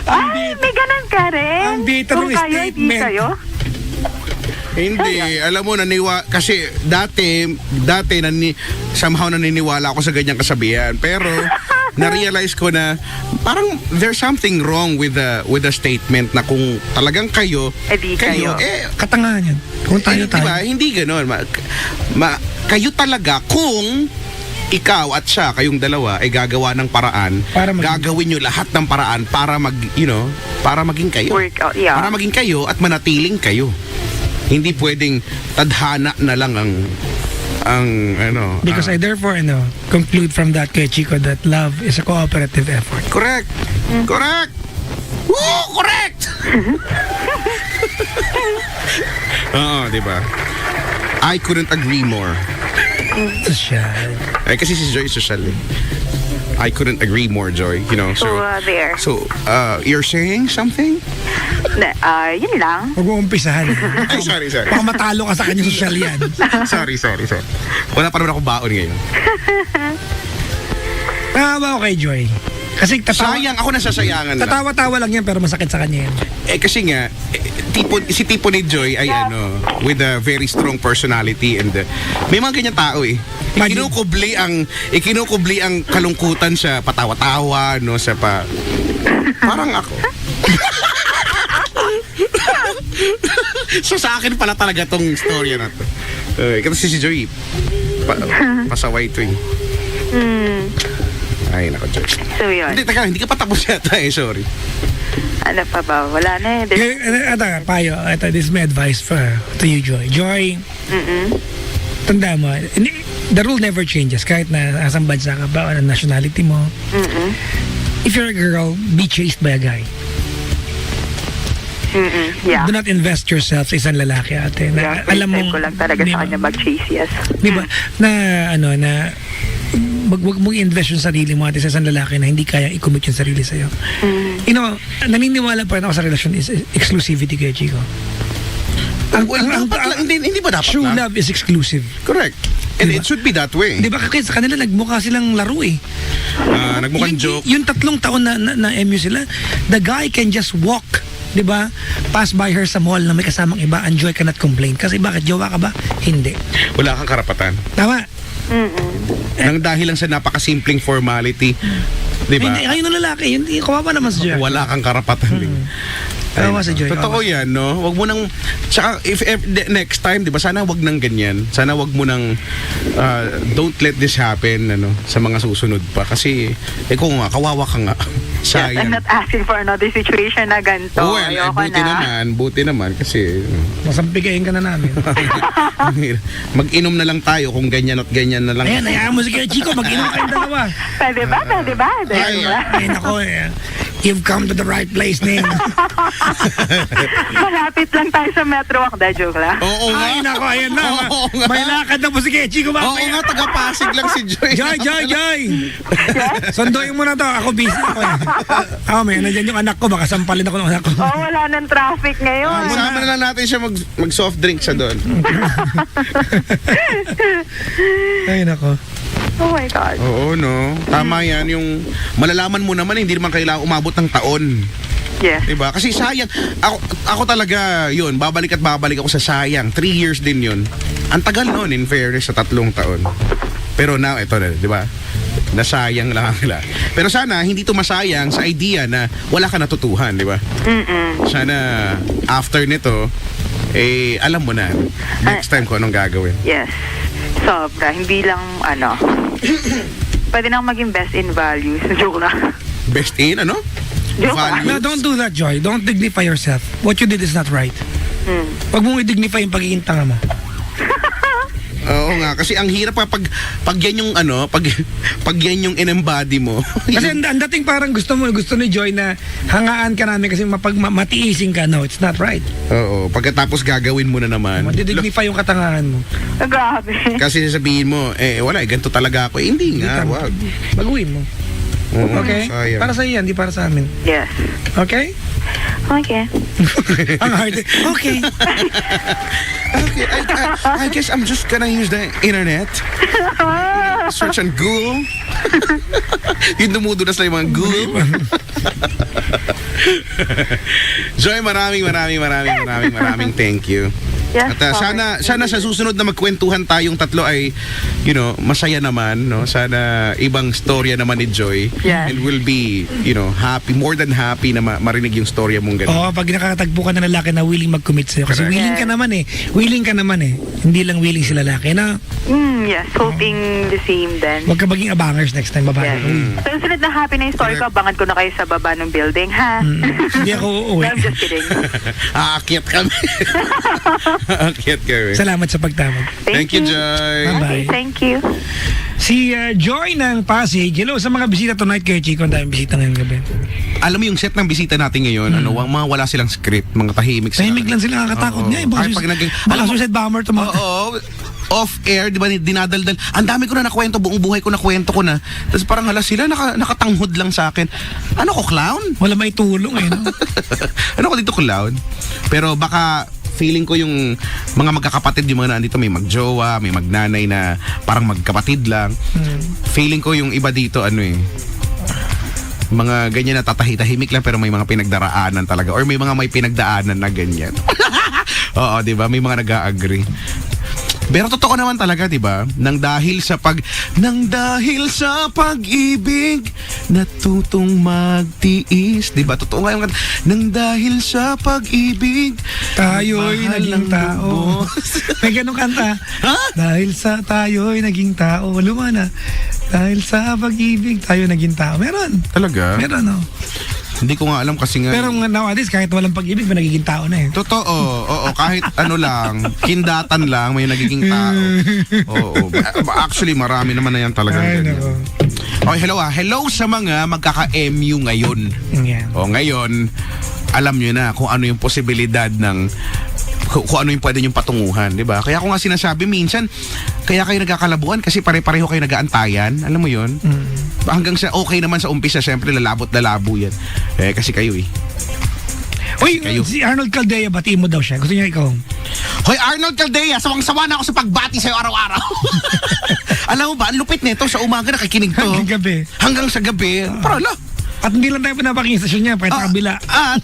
Ay, may ganun ka rin. Ang bita Kung ng kayo, edi statement. kayo. Hindi, alam mo, kasi dati somehow naniniwala ako sa ganyang kasabihan. Pero, na-realize ko na parang there's something wrong with the statement na kung talagang kayo, Edi kayo. Katangahan yan. Kung tayo. Diba? Hindi gano'n. Kayo talaga kung ikaw at siya, kayong dalawa, ay gagawa ng paraan, gagawin nyo lahat ng paraan para para maging kayo. Work out, yeah. Para maging kayo at manatiling kayo. Hindi pwedeng tadhana na lang ang Because I therefore conclude from that kay Chico that love is a cooperative effort. Correct. Correct. Woo! Correct! Oo, di ba? I couldn't agree more. Sosyal. Kasi si Joy social eh. I couldn't agree more, Joy. You know, So, there. So, you're saying something? Yun lang. Huwag mo umpisahan. Ay, sorry. Baka matalo ka sa kanya sosyal yan. sorry. Wala pa naman ako baon ngayon. Tama ko kay Joy. Kasi Sayang, ako nasasayangan lang. tatawa-tawa lang yan pero masakit sa kanya yan. Kasi nga, si tipo ni Joy ay with a very strong personality and may mga ganyan tao eh. Ikinukubli ang kalungkutan sa patawa-tawa, no, sa parang ako. So sa akin pala talaga tong storya na to. Kasi si Joy, pasaway to eh. Ay, nako, Joy. So, yun. Hindi ka pa tapos yata eh, sorry. Ano pa ba? Wala na eh. Payo, this is my advice to you, Joy. Joy, tanda mo, the rule never changes kahit na asang bansa ka ba, ano nationality mo. If you're a girl, be chased by a guy. Yeah. Do not invest yourself sa isang lalaki, ate. Na, Yeah, alam mo, ko lang talaga sa kanya mag-chase, yes. di ba, wag mong invest yung sarili mo ate sa isang lalaki na hindi kaya i-commit yung sarili sa'yo. You know, naniniwala pa rin ako sa relasyon is exclusivity kay Chico. Hindi ba dapat True na? love is exclusive. Correct. And Diba? it should be that way. Di ba kasi sa kanila nagmukha silang laro eh. Nagmukhang joke. Yung 3 taon na MU sila, the guy can just walk, di ba? Pass by her sa mall na may kasamang iba, enjoy cannot complain. Kasi bakit, jowa ka ba? Hindi. Wala kang karapatan. Tama? Nang dahil lang sa napakasimpleng formality. Di ba? Hindi, kayo ng lalaki, yun, kawawa naman sa Joy. Wala kang karapatan din. Kawawa sa Joy. Totoo yan, no? Wag mo nang... Tsaka, if next time, di ba, sana wag nang ganyan. Sana wag mo nang... don't let this happen, sa mga susunod pa. Kasi, kung nga, kawawa ka nga. Yes, Sayang. I'm not asking for another situation na ganito. Well, Ayoko buti naman, kasi... Masampigayin ka na namin. Mag-inom na lang tayo kung ganyan at ganyan na lang. Ayan, hayaan mo si Kuya Chico, mag-inom kayong dalawa. Pwede ba? Ay, nako eh. You've come to the right place, Ning. Malapit lang tayo sa Metro Walk. Joke lang. Oo nga. Ay, nako, ayan na. Oo nga. May lakad na po si Kuya Chico. Oo nga, taga-Pasig lang si Joy. Joy! Sunduin mo na to. Ako busy ako eh. May nandiyan yung anak ko. Baka sampalin ako ng anak ko. Wala nang traffic ngayon. Isama na lang natin siya mag-soft drink sa doon. Ay, nako. Oh my God. Oo, no? Tama yan. Yung malalaman mo naman, hindi naman kailangan umabot ng taon. Yes. Diba? Kasi sayang. Ako talaga, yun, babalik ako sa sayang. 3 years din yun. Ang tagal noon, in fairness, sa 3 taon. Pero now, ito na, diba? Nasayang lang nila. Pero sana, hindi to masayang sa idea na wala ka natutuhan, diba? Sana, after nito, alam mo na, next time ko anong gagawin. Yes. Sobra. Hindi lang, pwede nang maging best in values. Joke lang. Best in, ano? Joke Values. No, don't do that, Joy. Don't dignify yourself. What you did is not right. Huwag mong i-dignify yung pagiging tanga mo. Oo nga, kasi ang hirap pag yan yung pag yan yung in-embody mo. Kasi ang dating parang gusto ni Joy na hangaan ka namin kasi matiising ka. No, it's not right. Oo, pagkatapos gagawin mo na naman. Madidignify yung katangahan mo. Grabe. Kasi sasabihin mo, wala, ganito talaga ako. Hindi nga, wag. Baguhin mo. Oo, Okay? sayang. Para sa iyo yan, di para sa amin. Yes. Okay? Okay. Ang hard. Okay. Okay, I guess I'm just gonna use the internet. Search on Google. Yung dumudulas na yung mga Google. Joy, maraming thank you. Yes. At sana sa susunod na magkwentuhan tayong tatlo ay, masaya naman, no? Sana ibang storya naman ni Joy. Yes. And we'll be, happy, more than happy na marinig yung storya mong ganun. Oo, pag nakakatagpo ka ng lalaki na willing mag-commit sa'yo. Kasi Correct. willing ka naman eh. Hindi lang willing si lalaki na Yes. Hoping the same then. huwag ka maging abangers next time, babae. Yes. So, yung sunod na happy na yung story ko, abangan ko na kayo sa baba ng building, ha? Hindi ako uuwi. No, I'm just kidding. Aakyat kami. Aakyat kami. Salamat sa pagtawag. Thank you, Joy. Bye-bye. Okay, thank you. Si Joy ng Pasig. Hello sa mga bisita tonight kay Chico. Ang daming bisita ngayong gabi. Alam mo yung set ng bisita natin ngayon, mga wala silang script, mga tahimik sila. Tahimik lang sila, nakakatakot Oo. nga eh. Baka Ay, pag naging- baka suicide bomber to mga. Oo. off-air, di ba, dinadaldal. Ang dami ko na nakwento, buong buhay ko nakwento ko na. Tapos parang hala sila, nakatanghod lang sa akin. Ano ko, clown? Wala may tulong eh, no? Ano ko dito, clown? Pero baka feeling ko yung mga magkakapatid, yung mga nandito, may magjowa, may magnanay na parang magkapatid lang. Feeling ko yung iba dito, mga ganyan na tatahimik lang pero may mga pinagdaraanan talaga or may pinagdaanan na ganyan. Oo, 'di ba? May mga nag-a-agree. Pero totoo naman talaga, 'di ba? Nang dahil sa pag-ibig natutong magtiis, 'di ba? Totoo nga yung nang dahil sa pag-ibig Tayo'y mahal naging ang tao. lubos. May ganong kanta. Ha? Dahil sa tayo'y naging tao. Lumana. Dahil sa pag-ibig tayo naging tao. Meron. Talaga? Meron, no? Hindi ko nga alam kasi nga. Pero nowadays, kahit walang pag-ibig, may nagiging tao na eh. Totoo, oo, kahit lang, kindatan lang, may nagiging tao. Oo, actually marami naman na yan talaga. Ay, ganyan. nako. Okay, hello sa mga magkaka-MU ngayon. Yan. O ngayon, alam nyo na kung ano yung posibilidad ng kung ano yung pwede yung patunguhan, di ba? Kaya ako nga sinasabi, minsan, kaya kayo nagkakalabuan kasi pare-pareho kayo nag-aantayan. Alam mo yun? Hanggang sa okay naman sa umpisa, syempre lalabot-lalabo yan. Kasi kayo Uy, Kayo. si Arnold Caldea, batiin mo daw siya. Gusto niya ikaw. Hoy, Arnold Caldea, sawang-sawa na ako sa pagbati sa'yo araw-araw. Alam mo ba, ang lupit nito, sa umaga nakikinig to. Hanggang gabi. Hanggang sa gabi. Parala. At hindi lang tayo pinapakinggan sa station niya, kahit sa kabila. At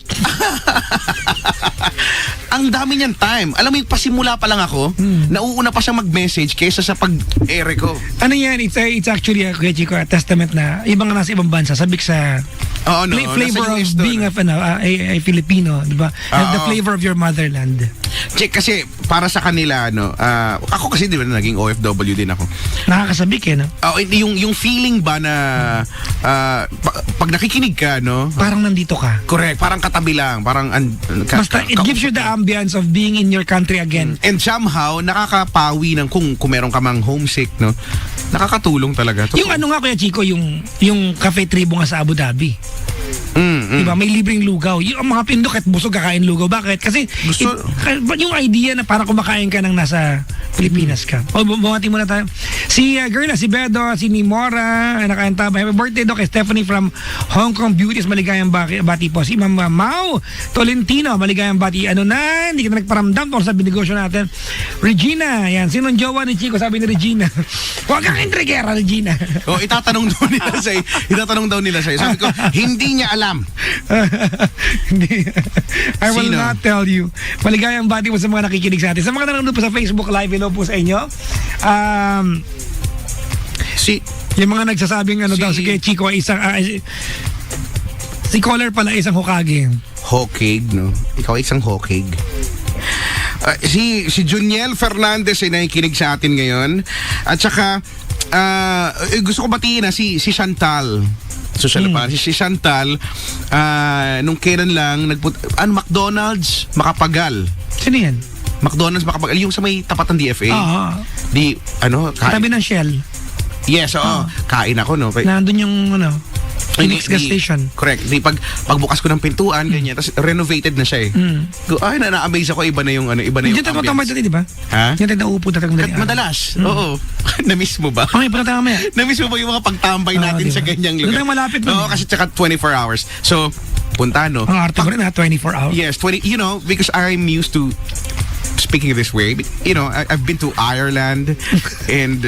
ang dami niyan time. Alam mo, pasimula pa lang ako, nauuna pa siya mag-message kaysa sa pag-ere ko. Ano yan? It's actually, Kuya Chico, a testament na ibang nasa ibang bansa, sabik sa Oo, no, flavor of nasa US to, being a Filipino, di ba? The flavor of your motherland. Check kasi para sa kanila ako kasi di ba naging OFW din ako. Nakakasabik eh, no? Yung feeling ba na pag nakikinig ka, no? Parang nandito ka. Correct, parang katabi lang, parang Basta it gives you the ambience of being in your country again. and somehow nakakapawi ng kung meron ka mang homesick, no? Nakakatulong talaga. Yung ano nga, Kuya Chico, yung cafe tribo nga sa Abu Dhabi. Diba? May libreng lugaw. Yung mga pindok at busog kakain lugaw. Bakit? Kasi yung idea na parang kumakain ka ng nasa Pilipinas ka. O, bumati muna tayo. Si Gerla, si Bedo, si Nimora, nakanta ba? Happy birthday do kay Stephanie from Hong Kong Beauties. Maligayang bati po. Si Ma'am Mau Tolentino, maligayang bati. Ano na, hindi ka na nagparamdam tungkol sa binegosyo natin. Regina, yan. Sinong jowa ni Chico? Sabi ni Regina. Huwag kang intrigera, Regina. Itatanong daw nila sa'yo. Sabi ko, hindi niya alam. Hindi. I will Sino? not tell you. Maligayang bati po sa mga nakikinig sa atin. Sa mga nanonood po sa Facebook Live, hello po sa inyo. Yung mga nagsasabing daw, sige, Chico ay isang si caller pala isang Hokage. Hokage, no? Ikaw ay isang Hokage. Si Juniel Fernandez ay nakikinig sa atin ngayon. At saka, gusto ko batiin si Chantal. Si Chantal, nung kailan lang, McDonald's Makapagal. Sino yan? McDonald's Makapagal, yung sa may tapat ng DFA. Tabi ng Shell. Yes, oo. Kain ako, no? Nandun yung, Phoenix gas station. Correct. Pagbukas ko ng pintuan, ganyan, tapos renovated na siya eh. Na-amaze ako, iba na yung Hindi tayo tamad dati, di ba? Ha? Hindi tayo nauupo dati. Madalas. Oo. Na-miss mo ba? Okay, punta tayo mamaya. Na-miss mo ba yung mga pagtambay natin diba? sa ganyang lugar? Doon tayo malapit nun. Oo, kasi tsaka 24 hours. So, punta, no? Ang arte mo rin 24 hours. Yes, because I'm used to speaking this way. I've been to Ireland and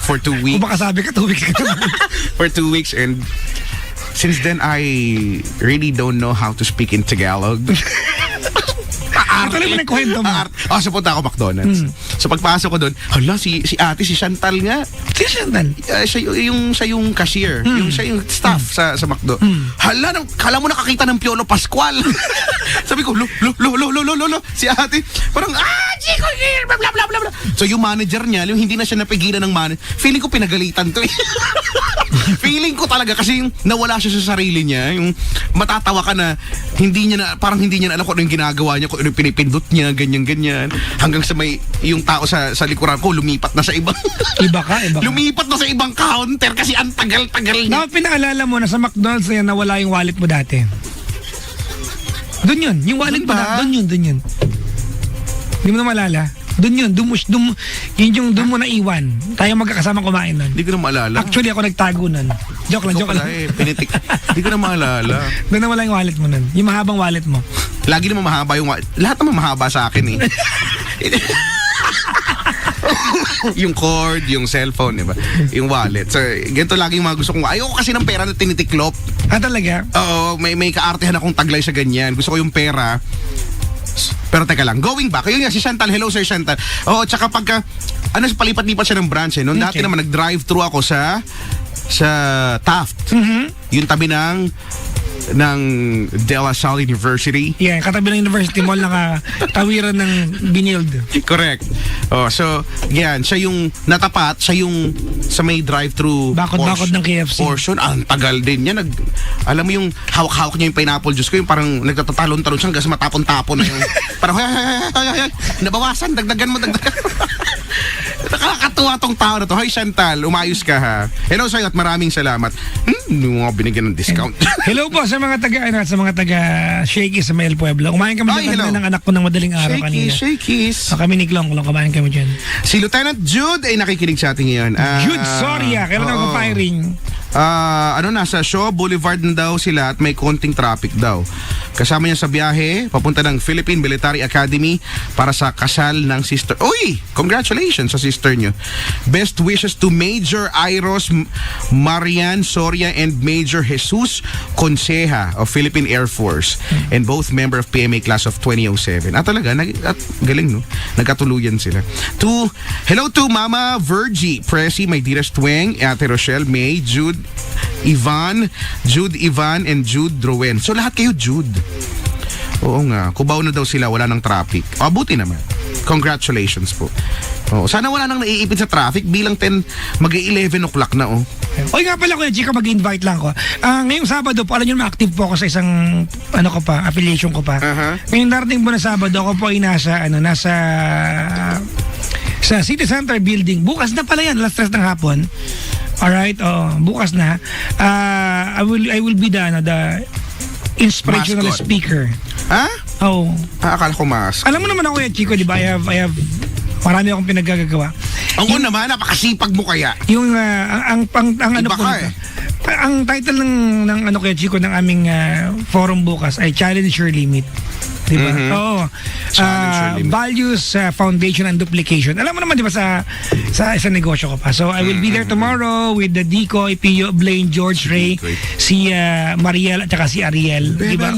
for 2 weeks. Kung baka sabi ka, 2 weeks ka naman. For 2 weeks, and since then, I really don't know how to speak in Tagalog. Ito lang mo nagkwento mo. So punta ako McDonald's. So pagpasok ko doon, hala, si ate, si Chantal nga. Si Chantal? Siya yung cashier. Siya yung staff sa McDo. Hala, kala mo nakakita ng Piolo Pascual. Sabi ko, lo, si ate, parang, Chico, blah, blah, blah, blah. So yung manager niya, yung hindi na siya napigilan ng manager, feeling ko pinagalitan to eh. Feeling ko talaga kasi yung nawala siya sa sarili niya, yung matatawa ka na parang hindi niya na alam kung ano yung ginagawa niya, kung ano yung pinipindot niya, ganyan. Hanggang sa may yung tao sa likuran ko, lumipat na sa ibang Iba ka. lumipat na sa ibang counter kasi ang tagal-tagal niya. Pinaalala mo na sa McDonald's na yan, nawala yung wallet mo dati. Doon yun. Yung wallet mo na, doon yun. Hindi mo na malala. Yun yung doon mo naiwan. Tayo magkakasama kumain nun. Hindi ko na maalala. Actually, ako nagtago nun. Joke lang. Pinitik. Hindi ko na maalala. Doon na wala yung wallet mo nun. Yung mahabang wallet mo. Lagi naman mahaba yung lahat naman mahaba sa akin eh. Yung cord, yung cellphone, diba? Yung wallet. So, ganito lagi yung mga gusto kong. Ayoko kasi ng pera na tinitiklop. Ah, talaga? Oo, may kaartehan akong taglay sa ganyan. Gusto ko yung pera. Pero teka lang, going back. Ayun nga, si Chantal. Hello, Sir Chantal. Oo, tsaka pagka, palipat-lipat siya ng branch eh. Noon dati naman, nag-drive-thru ako sa Taft. Yung tabi ng De La Salle University. Yeah, katabi ng University Mall, nakatawiran ng Binild. Correct. Oh, so, yan, siya yung natapat, siya yung sa may drive-thru Bakod-bakod ng KFC. portion. Ang tagal din niya. Alam mo yung hawak-hawak niya yung pineapple juice ko, yung parang nagtatatalon-talon siya hanggang sa matapon-tapon na yung parang nabawasan, dagdagan mo. Nakakatuwa tong tao na to. Hi Chantal, umayos ka ha. Hello sa'yo at maraming salamat. Hindi mo binigyan ng discount. Hello po sa mga taga Shakey's sa Mel Pueblo. Kumain kami ng anak ko ng madaling araw kanina. Shakey's. So, kami ni Klong kumain kami dyan. Si Lieutenant Jude ay nakikinig sa atin ngayon. Jude, sorry kailan ako firing? Nasa Shaw Boulevard na daw sila at may konting traffic daw. Kasama niya sa biyahe, papunta ng Philippine Military Academy para sa kasal ng sister. Uy! Congratulations sa sister niyo. Best wishes to Major Iros Marian Soria and Major Jesus Conseja of Philippine Air Force and both member of PMA class of 2007. Talaga, galing no? Nagkatuluyan sila. Hello to Mama Virgie, Presi, my dearest Tweng, Ate Rochelle, May, Jude Ivan, and Jude Drowen. So lahat kayo Jude. Oo nga, kubaw na daw sila, wala ng traffic. Buti naman. Congratulations po. Sana wala nang naiipit sa traffic bilang 11 o'clock na Oy nga pala Kuya Chico, mag-invite lang ko. Ngayong Sabado po, alam nyo naman, active po ako sa isang affiliation ko pa. Ngayong darating po na Sabado, ako po ay nasa City Center building. Bukas na pala yan, alas 3 ng hapon. Alright, bukas na. I will be the inspirational Mascot. speaker. Ha? Oh. Akala ko mas. Alam mo naman ako Chico, di ba? I have marami akong pinaggagawa. Ang naman, napakasipag mo kaya. Yung ang Iba ka ang title ng Chico ng aming forum bukas ay Challenge Your Limit. Diba? Oo. Values, foundation and duplication. Alam mo naman, di ba, sa negosyo ko pa. So, I will be there tomorrow with the Decoy, Pio, Blaine, George, Ray, si Mariel, at saka si Ariel. Di ba?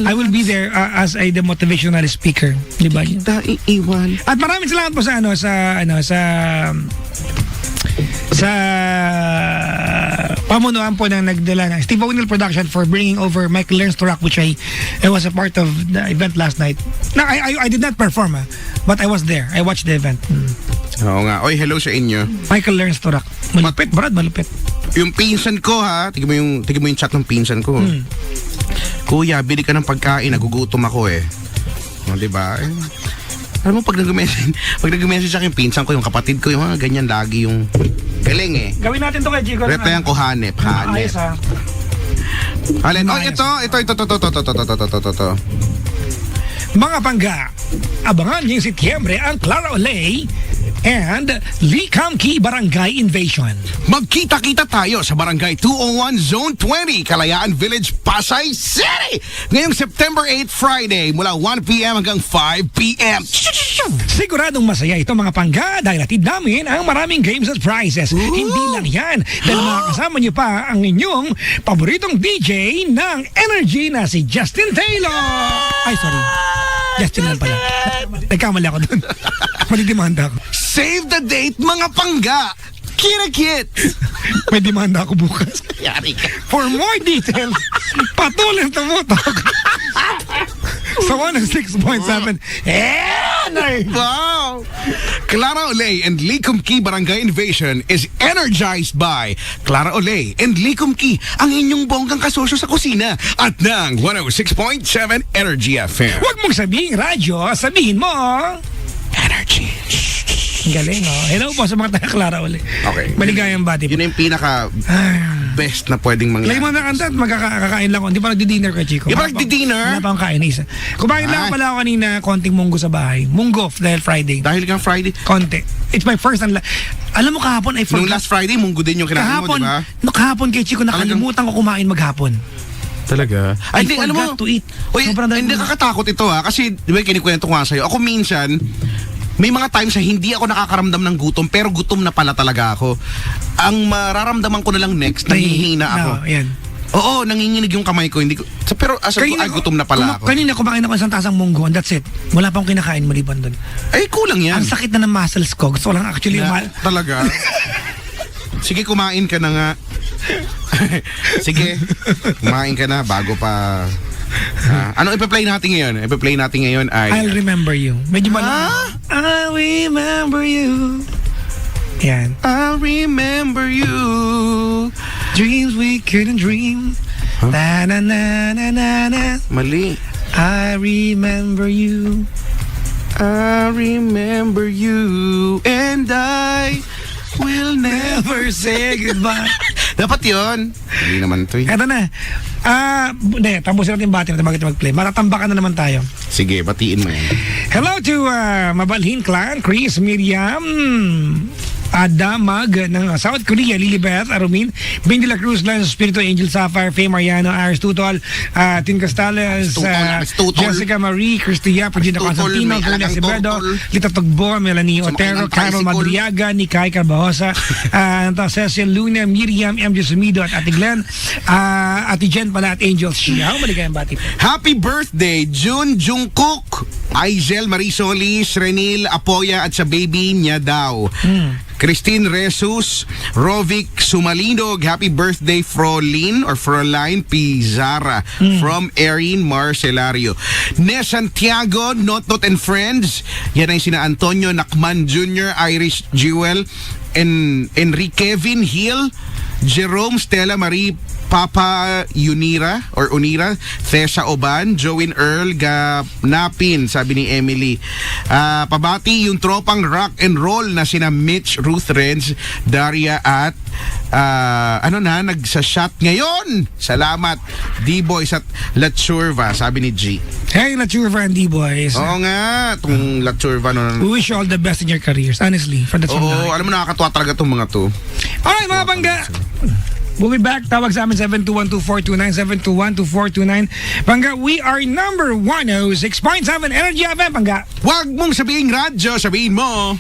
I will be there as the motivational speaker. Di ba? At maraming salamat po sa pamunuan po ng nagdala ng Steve O'Neill Production for bringing over Michael Learns to Rock, which I was a part of the event last night. No, I did not perform, but I was there. I watched the event. Oo nga. Oy, hello sa inyo. Michael Learns to Rock. Malupit, Brad, malupit. Yung pinsan ko ha, tignan mo yung chat ng pinsan ko. Kuya, bili ka ng pagkain, nagugutom ako diba? Alam mo, pag nag-message sa akin, pinsan ko, yung kapatid ko, yung mga ganyan lagi yung galing Gawin natin to kay Chico. Replyan ko hanep. Ayos ha. Alin, ito. Mga pangga, abangan ngayong Setyembre ang Clara Olay and Lee Kum-Kee Barangay Invasion. Magkita-kita tayo sa Barangay 201 Zone 20, Kalayaan Village, Pasay City! Ngayong September 8, Friday, mula 1 p.m. hanggang 5 p.m. Siguradong masaya ito mga pangga dahil atid namin ang maraming games at prizes. Hindi lang yan, dahil makakasama niyo pa ang inyong paboritong DJ ng Energy na si Justin Taylor. Ay, sorry. Justin lang pala. Nagkamali ako dun. Manidimanda ako. Save the date, mga pangga! Kira-kit! May demanda ako bukas. Yari ka. For more details, patuloy tumutok sa 106.7 Wow! Clara Olay and Lee Kum-Kee Barangay Invasion is energized by Clara Olay and Lee Kum-Kee, ang inyong bonggang kasosyo sa kusina at ng 106.7 Energy FM. Huwag mong sabihin radyo, sabihin mo Energy. Galing, Hello po sa mga taga Clara Olay. Okay. Maligayang bati po. Yun yung pinaka best na pwedeng Lagi mangyari. mo na kanta at magkakain lang ako. Hindi pa nagdi-dinner kay Chico. Di ba nagdi-dinner? Wala pa akong kain isa. Kumain lang Ay. pala ako kanina konting munggo sa bahay. Munggo dahil Friday. Dahil kang Friday. Konti. It's my first and alam mo kahapon, I Nung forgot. last Friday, munggo din yung kinain mo, Kahapon, di ba? kahapon kay Chico, nakalimutan ko kumain maghapon. Talaga? I Ay, hindi, alam mo. forgot to eat. Uy, Sobrang dami- hindi kakatakot ito ha. Kasi, di ba, kinikwento ko nga sa'yo. Ako minsan, may mga times na hindi ako nakakaramdam ng gutom, pero gutom na pala talaga ako. Ang mararamdaman ko na lang next, nangihina ako. No, yan. Oo, nanginginig yung kamay ko. Hindi ko, pero asa ko, ay, gutom na pala ako. Kanina kumain ako isang tasang munggo and that's it. Wala pa akong kinakain maliban doon. Ay, kulang yan. Ang sakit na ng muscles ko. Gusto ko lang actually Talaga? Sige, kumain ka na nga. Sige, kumain ka na bago pa. Ano ipa-play natin ngayon? Ipa-play natin ngayon ay I'll remember you. Medyo I'll remember you. Yan. I'll remember you. Dreams we couldn't dream. Na na na na na na. Mali. I remember you. I remember you and I will never say goodbye. Dapat yun. Hindi naman to eh. Eto na. Hindi, tapusin natin bati natin bago tayo mag-play. Matatambakan na naman tayo. Sige, batiin mo yan. Hello to Mabalhin Clan, Chris, Miriam, Adamag ng South Korea, Lilibeth, Arumin, Bing de la Cruz, Lance, Espiritu, Angel Sapphire, Faye Mariano, Aris Tutol, Tin Castales, Jessica Marie, Cristia, Pagina Constantino, Guna Sibedo, Lita Tugbo, Melanie Otero, Carol Madriaga, Nikay Carbajosa, Cecil Luna, Miriam, MJ Sumido at Ate Glenn, Ate Jen pala at Angel Xiao. Maligayang bati po. Happy birthday, June Jungkook, Aizel Marisolis, Renil Apoya at sa baby niya daw. Christine Resus, Rovic Sumalinog, happy birthday Frolin or Froline Pizarra from Erin Marcelario. Ne Santiago, Not and Friends, yan ay sina Antonio Nakman Jr., Irish Jewel, Enriquevin Hill, Jerome Stella Marie Papa Unira, Thesa Oban, Join Earl Ganapin, sabi ni Emily. Pabati yung tropang rock and roll na sina Mitch, Ruth Renz, Daria at nagsa-shot ngayon. Salamat, D-Boys at La Churva, sabi ni G. Hey, La Churva and D-Boys. Oo nga, itong La Churva. We wish you all the best in your careers, honestly. From the Oo, alam mo, nakakatuwa talaga itong mga to. Alright, mga bangga. We'll be back. Tawag sa amin 721-2429, 721-2429. Bangga, we are number 106.7 Energy FM, Bangga. Huwag mong sabihin radyo, sabihin mo